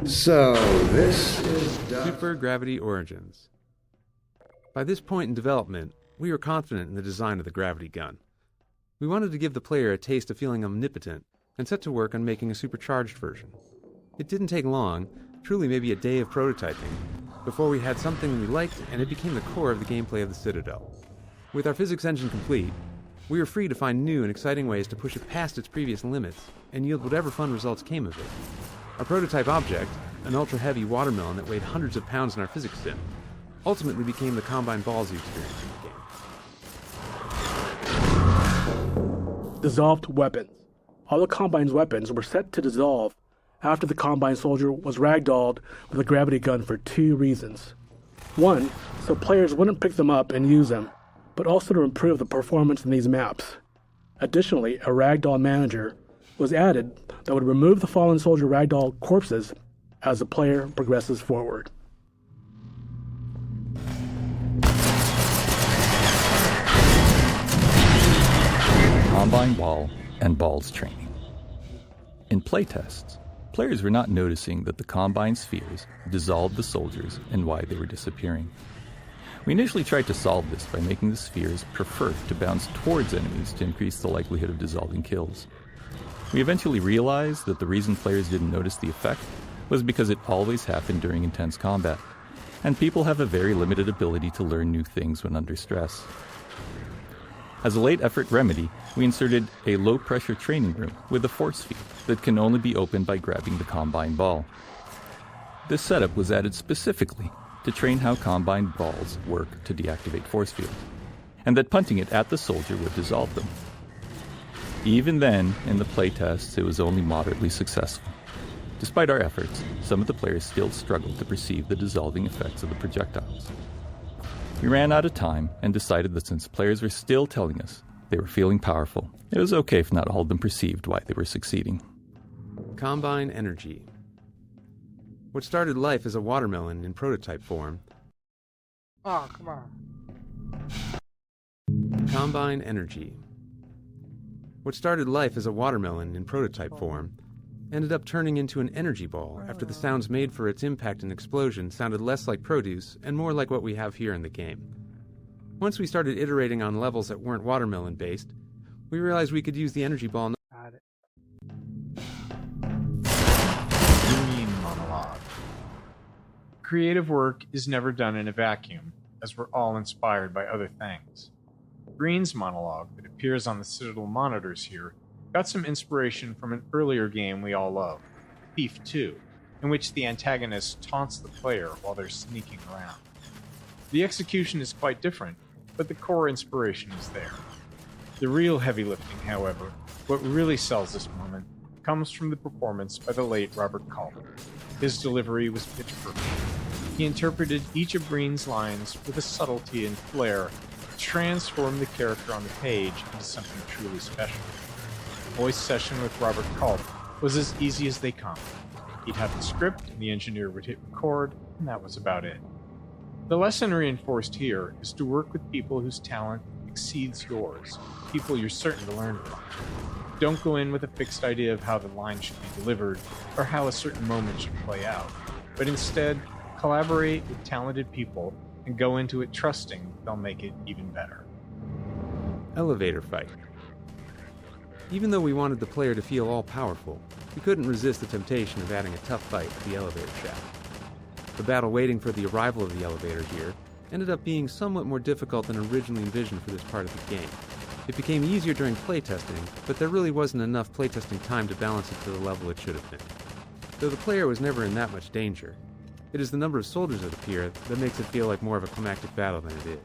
So, this is Super Gravity Origins. By this point in development, we were confident in the design of the gravity gun. We wanted to give the player a taste of feeling omnipotent and set to work on making a supercharged version. It didn't take long, truly maybe a day of prototyping, before we had something we liked and it became the core of the gameplay of the Citadel. With our physics engine complete, we were free to find new and exciting ways to push it past its previous limits and yield whatever fun results came of it. Our prototype object, an ultra-heavy watermelon that weighed hundreds of pounds in our physics sim, ultimately became the Combine Ballsy experience in the game. Dissolved weapons. All the Combine's weapons were set to dissolve after the Combine soldier was ragdolled with a gravity gun for 2 reasons. 1, so players wouldn't pick them up and use them, but also to improve the performance in these maps. Additionally, a ragdoll manager was added that would remove the fallen soldier ragdoll corpses as the player progresses forward. Combine Wall and Balls training. In playtests, players were not noticing that the Combine spheres dissolved the soldiers and why they were disappearing. We initially tried to solve this by making the spheres prefer to bounce towards enemies to increase the likelihood of dissolving kills. We eventually realized that the reason players didn't notice the effect was because it always happened during intense combat, and people have a very limited ability to learn new things when under stress. As a late-effort remedy, we inserted a low-pressure training room with a force field that can only be opened by grabbing the Combine Ball. This setup was added specifically to train how Combine Balls work to deactivate force fields, and that punting it at the soldier would dissolve them. Even then, in the playtests, it was only moderately successful. Despite our efforts, some of the players still struggled to perceive the dissolving effects of the projectiles. We ran out of time and decided that since players were still telling us they were feeling powerful, it was okay if not all of them perceived why they were succeeding. Combine Energy. What started life as a watermelon in prototype form. Oh, come on. Combine Energy. What started life as a watermelon in prototype form ended up turning into an energy ball after the sounds made for its impact and explosion sounded less like produce and more like what we have here in the game. Once we started iterating on levels that weren't watermelon based, we realized we could use the energy ball. Green monologue. Creative work is never done in a vacuum, as we're all inspired by other things. Green's monologue that appears on the Citadel monitors here got some inspiration from an earlier game we all love, Thief 2, in which the antagonist taunts the player while they're sneaking around. The execution is quite different, but the core inspiration is there. The real heavy lifting, however, what really sells this moment, comes from the performance by the late Robert Culp. His delivery was pitch perfect. He interpreted each of Green's lines with a subtlety and flair that transformed the character on the page into something truly special. Voice session with Robert Culp was as easy as they come. He'd have the script, and the engineer would hit record, and that was about it. The lesson reinforced here is to work with people whose talent exceeds yours, people you're certain to learn from. Don't go in with a fixed idea of how the line should be delivered, or how a certain moment should play out, but instead, collaborate with talented people and go into it trusting they'll make it even better. Elevator fight. Even though we wanted the player to feel all-powerful, we couldn't resist the temptation of adding a tough fight to the elevator shaft. The battle waiting for the arrival of the elevator here ended up being somewhat more difficult than originally envisioned for this part of the game. It became easier during playtesting, but there really wasn't enough playtesting time to balance it to the level it should have been. Though the player was never in that much danger, It is the number of soldiers that appear that makes it feel like more of a climactic battle than it is.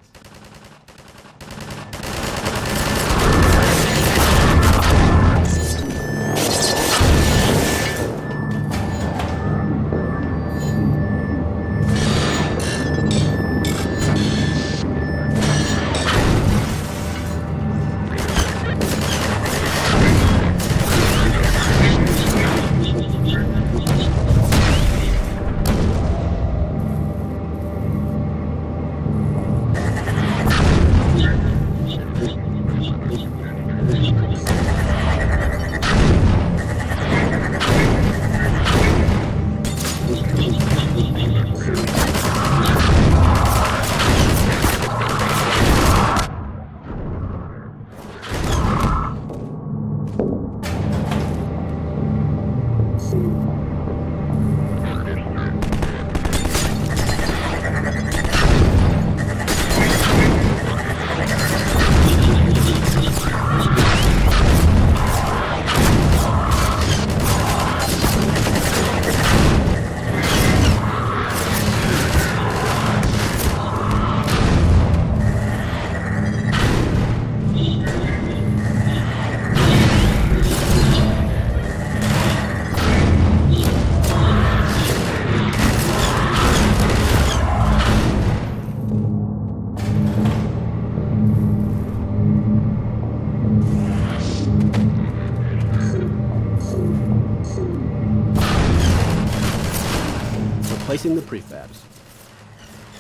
Replacing the prefabs.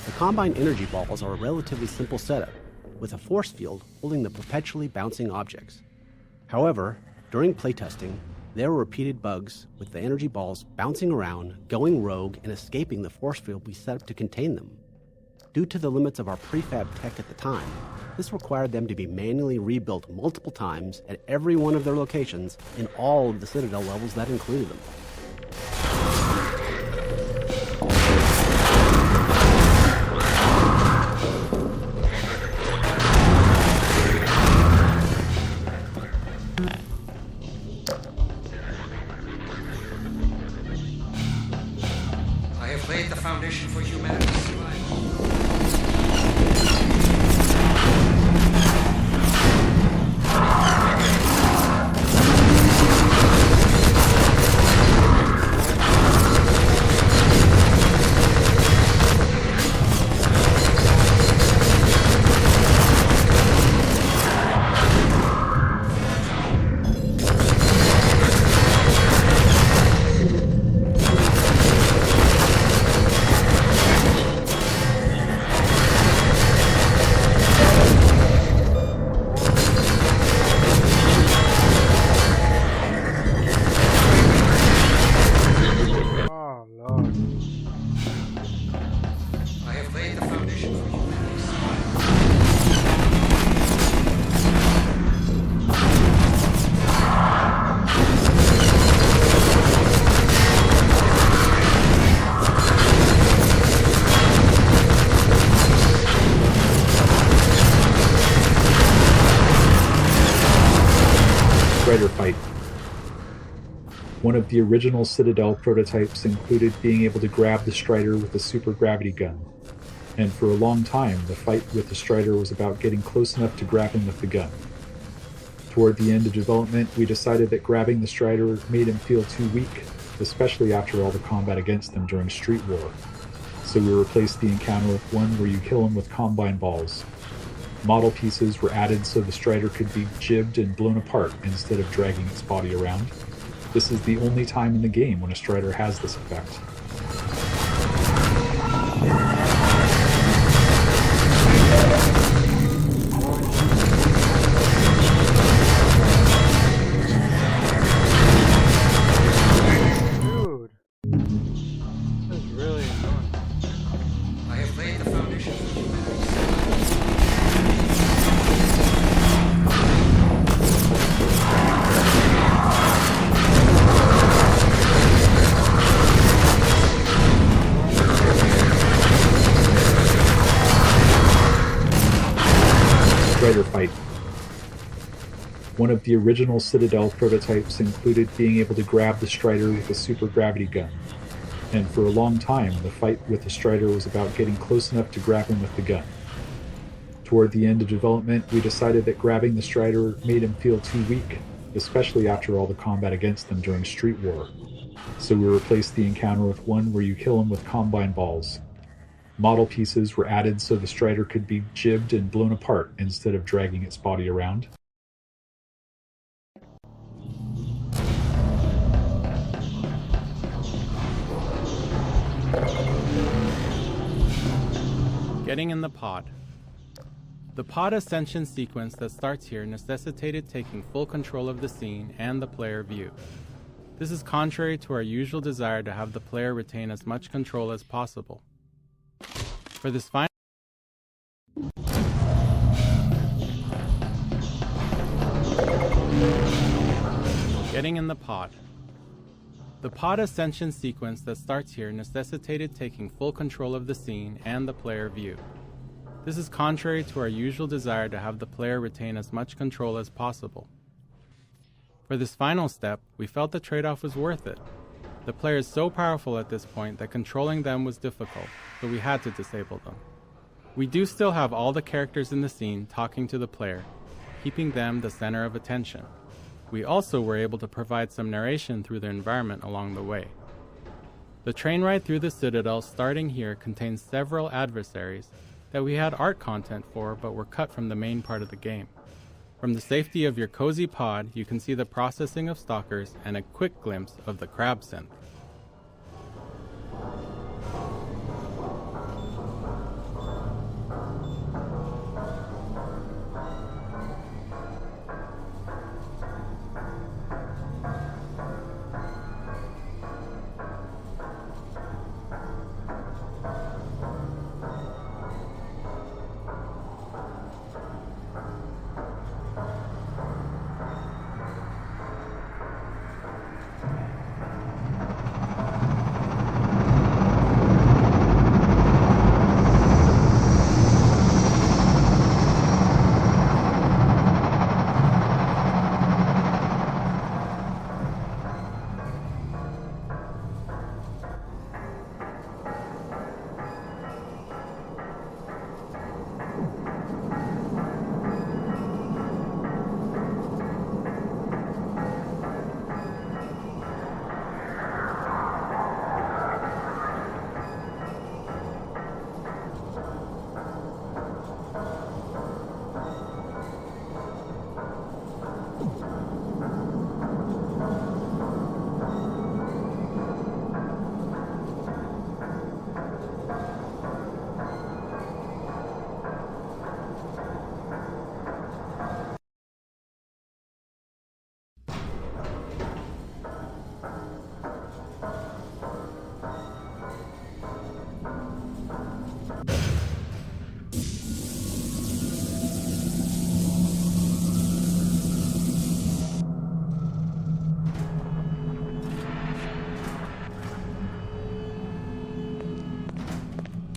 The Combine energy balls are a relatively simple setup, with a force field holding the perpetually bouncing objects. However, during playtesting, there were repeated bugs with the energy balls bouncing around, going rogue, and escaping the force field we set up to contain them. Due to the limits of our prefab tech at the time, this required them to be manually rebuilt multiple times at every one of their locations in all of the Citadel levels that included them. I have laid the foundation for humanity's survival. Strider fight. One of the original Citadel prototypes included being able to grab the Strider with a super gravity gun. And for a long time, the fight with the Strider was about getting close enough to grab him with the gun. Toward the end of development, we decided that grabbing the Strider made him feel too weak, especially after all the combat against them during Street War. So we replaced the encounter with one where you kill him with Combine balls. Model pieces were added so the Strider could be jibbed and blown apart instead of dragging its body around. This is the only time in the game when a Strider has this effect. Dude, this is really annoying. I have laid the foundation for humanity's Strider fight. One of the original Citadel prototypes included being able to grab the Strider with a super gravity gun. And for a long time, the fight with the Strider was about getting close enough to grab him with the gun. Toward the end of development, we decided that grabbing the Strider made him feel too weak, especially after all the combat against them during Street War. So we replaced the encounter with one where you kill him with Combine balls. Model pieces were added so the Strider could be jibbed and blown apart instead of dragging its body around. Getting in the pod. The pod ascension sequence that starts here necessitated taking full control of the scene and the player view. This is contrary to our usual desire to have the player retain as much control as possible. For this final Getting in the pod. The pod ascension sequence that starts here necessitated taking full control of the scene and the player view. This is contrary to our usual desire to have the player retain as much control as possible. For this final step, we felt the trade-off was worth it. The player is so powerful at this point that controlling them was difficult, so we had to disable them. We do still have all the characters in the scene talking to the player, keeping them the center of attention. We also were able to provide some narration through the environment along the way. The train ride through the Citadel starting here contains several adversaries that we had art content for but were cut from the main part of the game. From the safety of your cozy pod, you can see the processing of stalkers and a quick glimpse of the crab synth.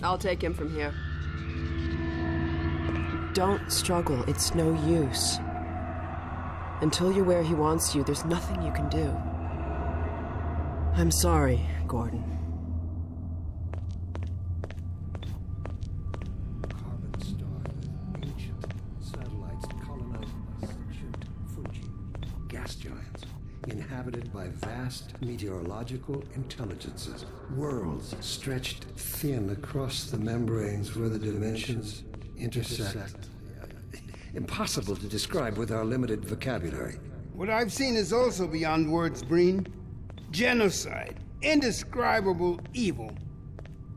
I'll take him from here. Don't struggle, it's no use. Until you're where he wants you, there's nothing you can do. I'm sorry, Gordon. Carbon star with ancient satellites colonized by sentient Fuji. Gas giants, inhabited by vast meteorological intelligences. Worlds stretched thin across the membranes where the dimensions intersect. Impossible to describe with our limited vocabulary. What I've seen is also beyond words, Breen. Genocide. Indescribable evil.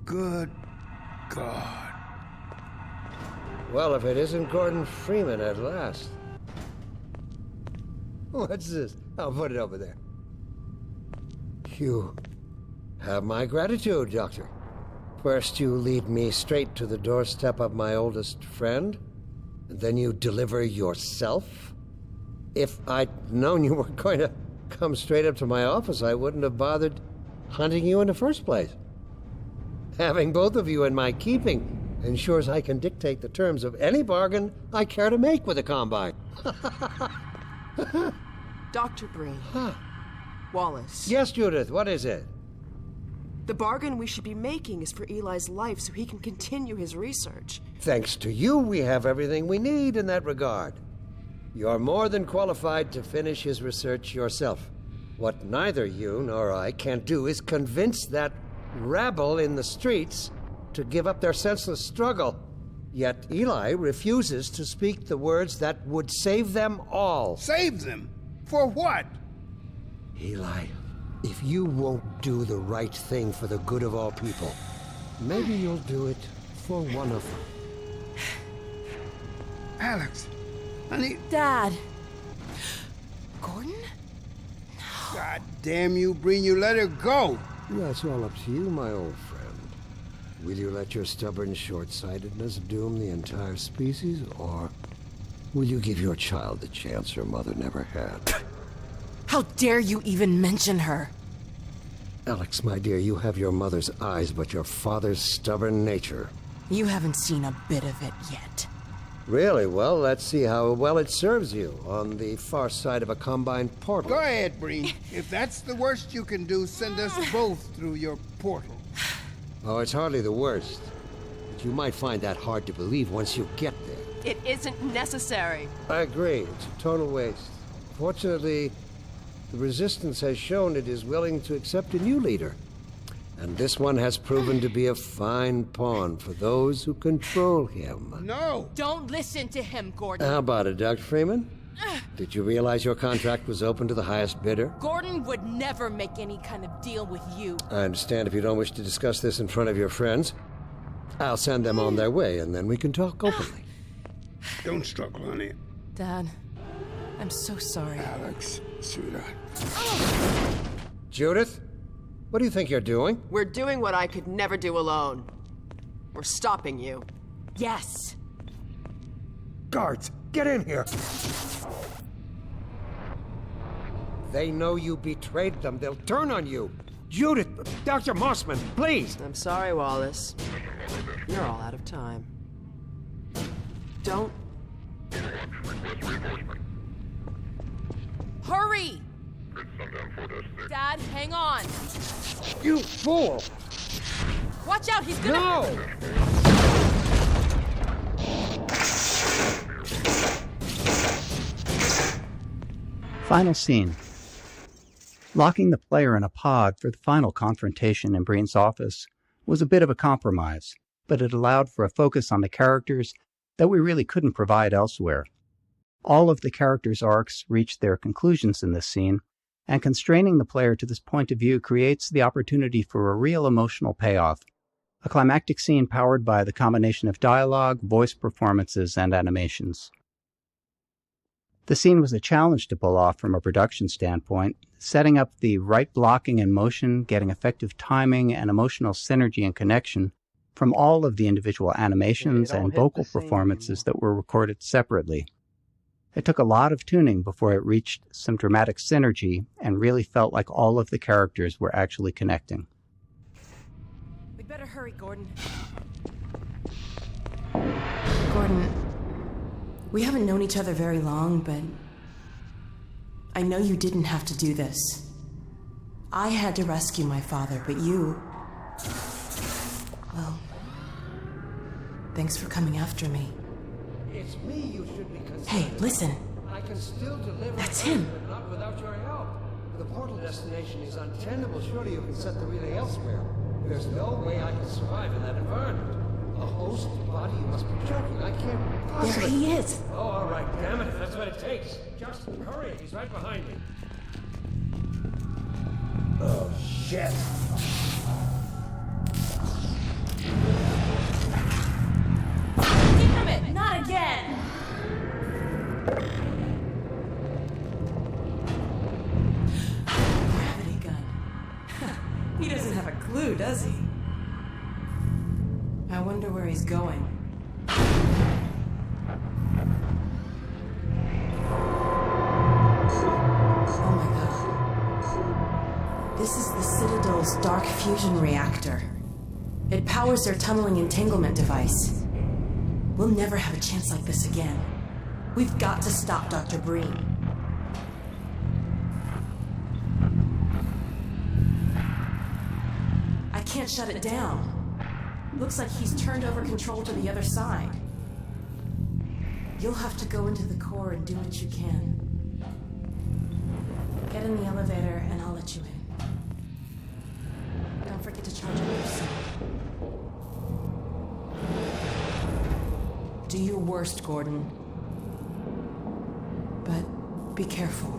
Good God. Well, if it isn't Gordon Freeman at last. What's this? I'll put it over there. You have my gratitude, Doctor. First you lead me straight to the doorstep of my oldest friend, and then you deliver yourself? If I'd known you were going to come straight up to my office, I wouldn't have bothered hunting you in the first place. Having both of you in my keeping ensures I can dictate the terms of any bargain I care to make with the Combine. Dr. Breen. Wallace. Yes, Judith, what is it? The bargain we should be making is for Eli's life so he can continue his research. Thanks to you, we have everything we need in that regard. You're more than qualified to finish his research yourself. What neither you nor I can do is convince that rabble in the streets to give up their senseless struggle. Yet Eli refuses to speak the words that would save them all. Save them? For what? Eli, if you won't do the right thing for the good of all people, maybe you'll do it for one of them. Alex, honey. Dad. Gordon? God damn you, Breen, you let her go. That's all up to you, my old friend. Will you let your stubborn short-sightedness doom the entire species, or will you give your child the chance her mother never had? How dare you even mention her? Alex, my dear, you have your mother's eyes, but your father's stubborn nature. You haven't seen a bit of it yet. Really? Well, let's see how well it serves you on the far side of a Combine portal. Go ahead, Breen. If that's the worst you can do, send us both through your portal. Oh, it's hardly the worst. But you might find that hard to believe once you get there. It isn't necessary. I agree. It's a total waste. Fortunately, the Resistance has shown it is willing to accept a new leader. And this one has proven to be a fine pawn for those who control him. No! Don't listen to him, Gordon. How about it, Dr. Freeman? Did you realize your contract was open to the highest bidder? Gordon would never make any kind of deal with you. I understand if you don't wish to discuss this in front of your friends. I'll send them on their way, and then we can talk openly. Don't struggle, honey. Dad, I'm so sorry. Alex, sweetheart. Judith, what do you think you're doing? We're doing what I could never do alone. We're stopping you. Yes. Guards, get in here! They know you betrayed them. They'll turn on you. Judith, Dr. Mossman, please! I'm sorry, Wallace. You're all out of time. Don't... Hurry! Dad, hang on. You fool! Watch out, he's gonna... No! Final scene. Locking the player in a pod for the final confrontation in Breen's office was a bit of a compromise, but it allowed for a focus on the characters that we really couldn't provide elsewhere. All of the characters' arcs reached their conclusions in this scene, and constraining the player to this point of view creates the opportunity for a real emotional payoff, a climactic scene powered by the combination of dialogue, voice performances, and animations. The scene was a challenge to pull off from a production standpoint, setting up the right blocking and motion, getting effective timing and emotional synergy and connection from all of the individual animations and vocal performances that were recorded separately. It took a lot of tuning before it reached some dramatic synergy and really felt like all of the characters were actually connecting. We'd better hurry, Gordon. Gordon, we haven't known each other very long, but I know you didn't have to do this. I had to rescue my father, but you... Well, thanks for coming after me. It's me you should be concerned. Hey, listen. I can still deliver. That's him. But not without your help. The portal destination is untenable. Surely you can set the relay elsewhere. There's no way I can survive in that environment. A host body? You must be joking. I can't possibly... There he is. Oh, all right. Damn it, if that's what it takes. Just hurry. He's right behind me. Oh, shit. Damn it! Not again! Gravity gun. He doesn't have a clue, does he? I wonder where he's going. Oh my god. This is the Citadel's dark fusion reactor. It powers their tunneling entanglement device. We'll never have a chance like this again. We've got to stop Dr. Breen. I can't shut it down. Looks like he's turned over control to the other side. You'll have to go into the core and do what you can. Get in the elevator and I'll let you in. Don't forget to charge up your suit. Do your worst, Gordon. But be careful.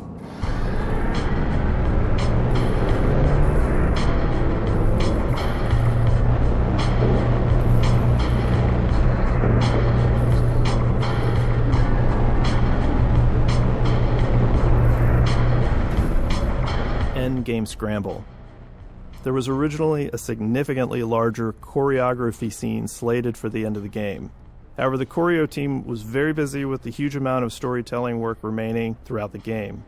Endgame Scramble. There was originally a significantly larger choreography scene slated for the end of the game. However, the choreo team was very busy with the huge amount of storytelling work remaining throughout the game.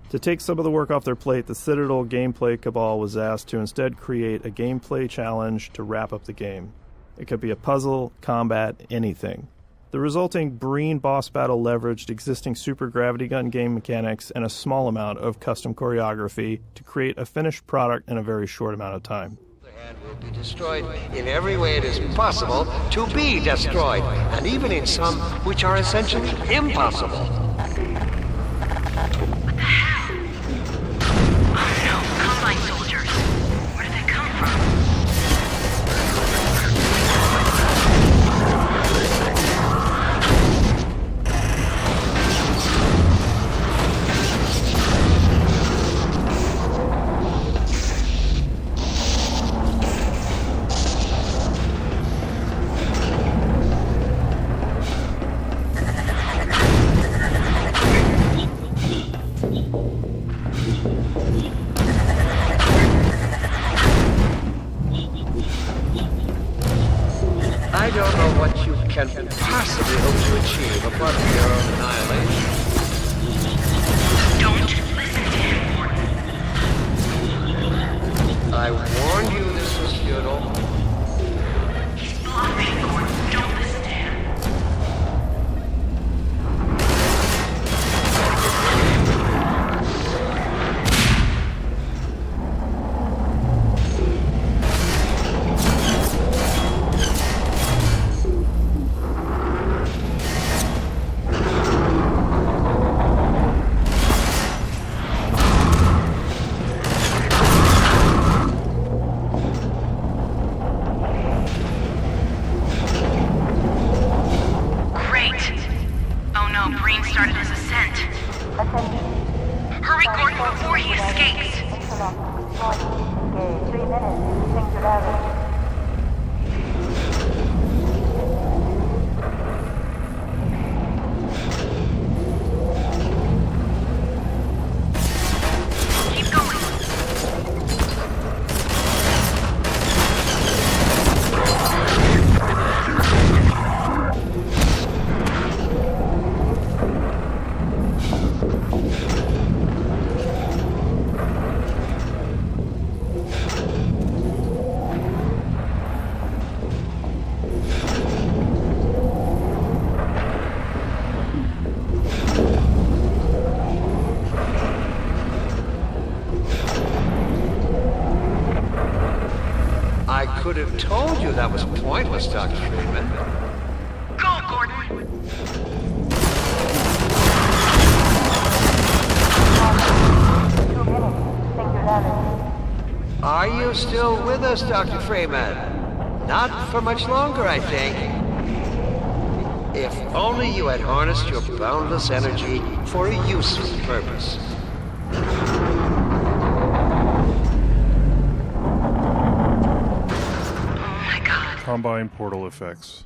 To take some of the work off their plate, the Citadel Gameplay Cabal was asked to instead create a gameplay challenge to wrap up the game. It could be a puzzle, combat, anything. The resulting Breen boss battle leveraged existing Super Gravity Gun game mechanics and a small amount of custom choreography to create a finished product in a very short amount of time. Will be destroyed in every way it is possible to be destroyed, and even in some which are essentially impossible. What the hell? Oh no, Combine soldiers. Where did they come from? I don't know what you can possibly hope to achieve apart from your own annihilation. Don't listen to him, Gordon. I warned you this was futile. He's bluffing, Gordon. Don't listen to him. I could have told you that was pointless, Dr. Friedman. Go, Gordon! Are you still with us, Dr. Freeman? Not for much longer, I think. If only you had harnessed your boundless energy for a useful purpose. Combine portal effects.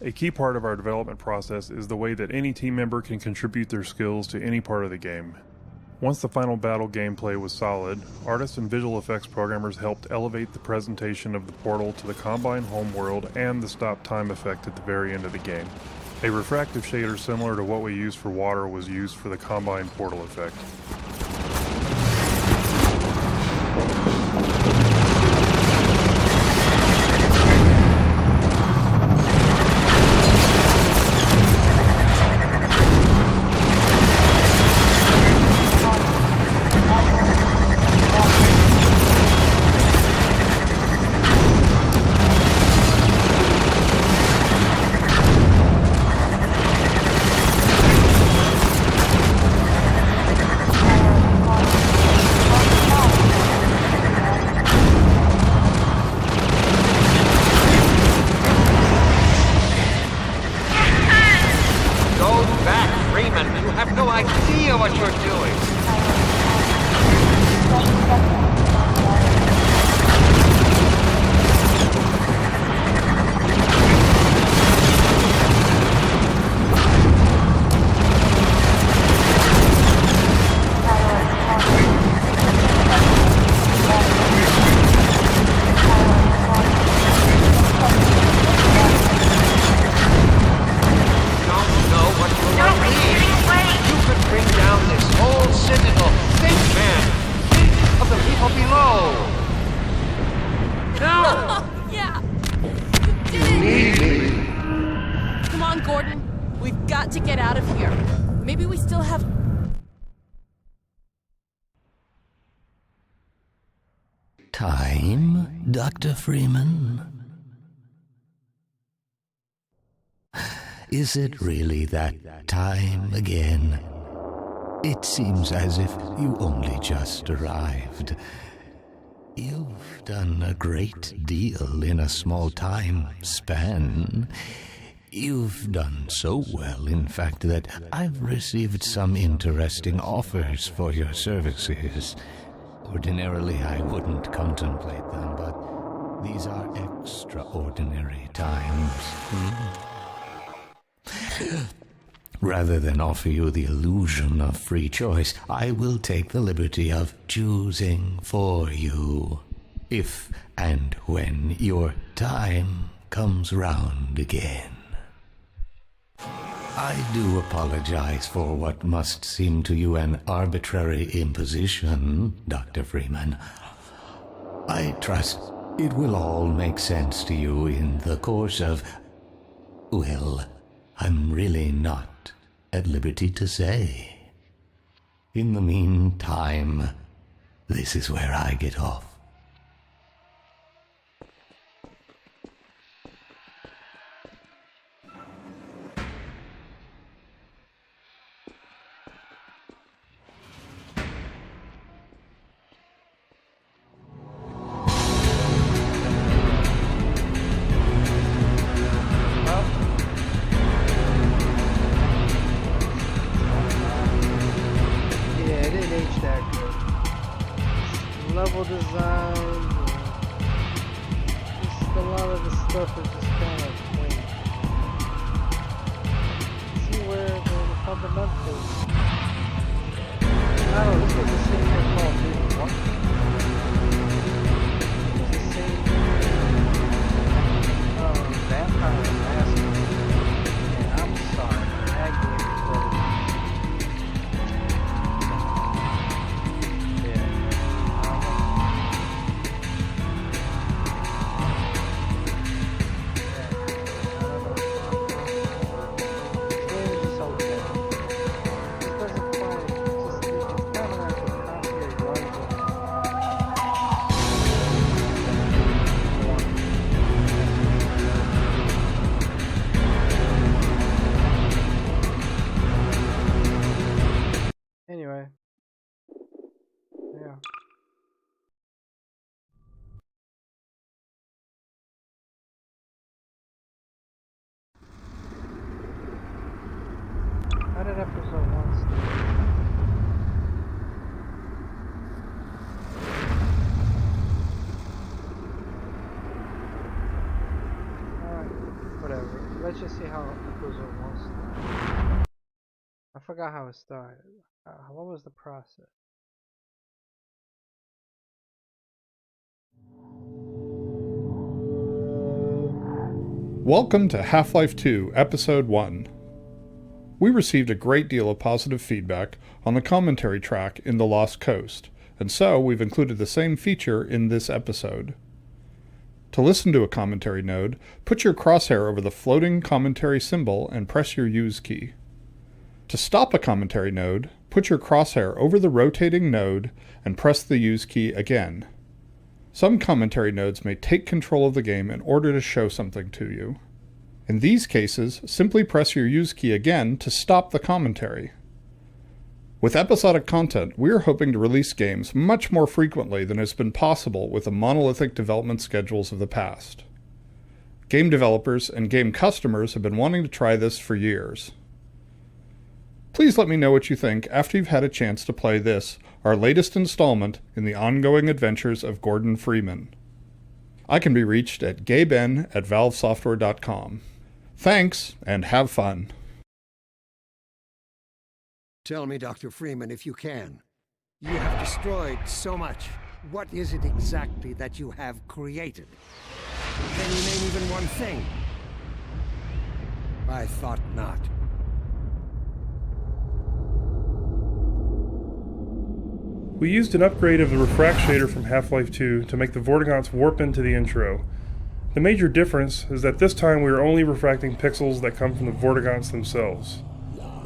A key part of our development process is the way that any team member can contribute their skills to any part of the game. Once the final battle gameplay was solid, artists and visual effects programmers helped elevate the presentation of the portal to the Combine homeworld and the stop time effect at the very end of the game. A refractive shader similar to what we use for water was used for the Combine portal effect. idea what you're doing. Time, Dr. Freeman? Is it really that time again? It seems as if you only just arrived. You've done a great deal in a small time span. You've done so well, in fact, that I've received some interesting offers for your services. Ordinarily, I wouldn't contemplate them, but these are extraordinary times. Rather than offer you the illusion of free choice, I will take the liberty of choosing for you, if and when your time comes round again. I do apologize for what must seem to you an arbitrary imposition, Dr. Freeman. I trust it will all make sense to you in the course of... well, I'm really not at liberty to say. In the meantime, this is where I get off. Level design, just a lot of the stuff is just kind of plain. See where the fundamentals. I don't know, this was the same thing called Duty 1. It was the same Vampire Mask. Yeah, I'm sorry, that game is better. Anyway, yeah. How did episode 1 start? Alright, whatever. Let's just see how episode 1 started. I forgot how it started. What was the process? Welcome to Half-Life 2, Episode 1. We received a great deal of positive feedback on the commentary track in The Lost Coast, and so we've included the same feature in this episode. To listen to a commentary node, put your crosshair over the floating commentary symbol and press your Use key. To stop a commentary node, put your crosshair over the rotating node and press the Use key again. Some commentary nodes may take control of the game in order to show something to you. In these cases, simply press your Use key again to stop the commentary. With episodic content, we are hoping to release games much more frequently than has been possible with the monolithic development schedules of the past. Game developers and game customers have been wanting to try this for years. Please let me know what you think after you've had a chance to play this, our latest installment in the ongoing adventures of Gordon Freeman. I can be reached at gayben@valvesoftware.com. Thanks, and have fun. Tell me, Dr. Freeman, if you can. You have destroyed so much. What is it exactly that you have created? Can you name even one thing? I thought not. We used an upgrade of the refract shader from Half-Life 2 to make the Vortigaunts warp into the intro. The major difference is that this time we are only refracting pixels that come from the Vortigaunts themselves.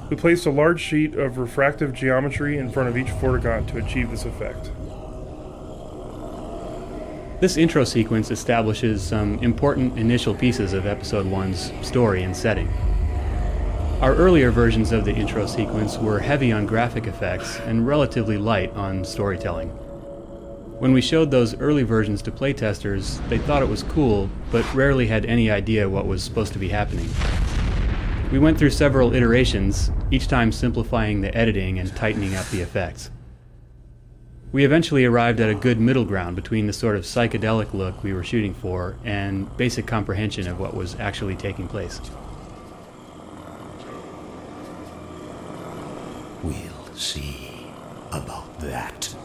We placed a large sheet of refractive geometry in front of each Vortigaunt to achieve this effect. This intro sequence establishes some important initial pieces of Episode 1's story and setting. Our earlier versions of the intro sequence were heavy on graphic effects and relatively light on storytelling. When we showed those early versions to playtesters, they thought it was cool, but rarely had any idea what was supposed to be happening. We went through several iterations, each time simplifying the editing and tightening up the effects. We eventually arrived at a good middle ground between the sort of psychedelic look we were shooting for and basic comprehension of what was actually taking place. We'll see about that.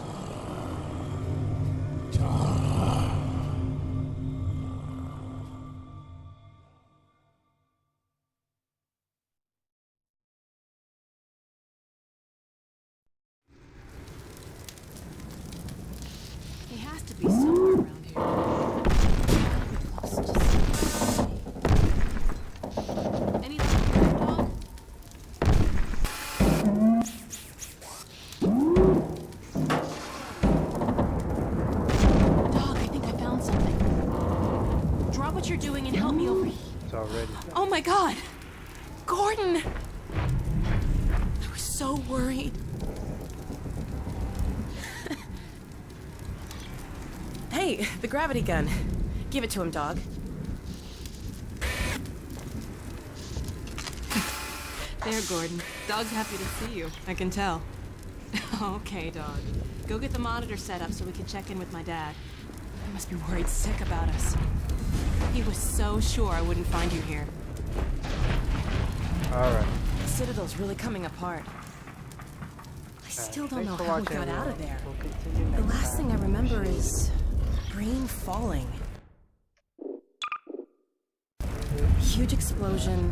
He has to be somewhere around here. Any dog? Dog, I think I found something. Drop what you're doing and help me over here. It's already done. Oh my god! Gordon! I was so worried. Hey, the gravity gun. Give it to him, dog. There, Gordon. Dog's happy to see you. I can tell. Okay, dog. Go get the monitor set up so we can check in with my dad. He must be worried sick about us. He was so sure I wouldn't find you here. Alright. The Citadel's really coming apart. I still don't know how we got out of there. The last thing I remember is Green falling. Huge explosion.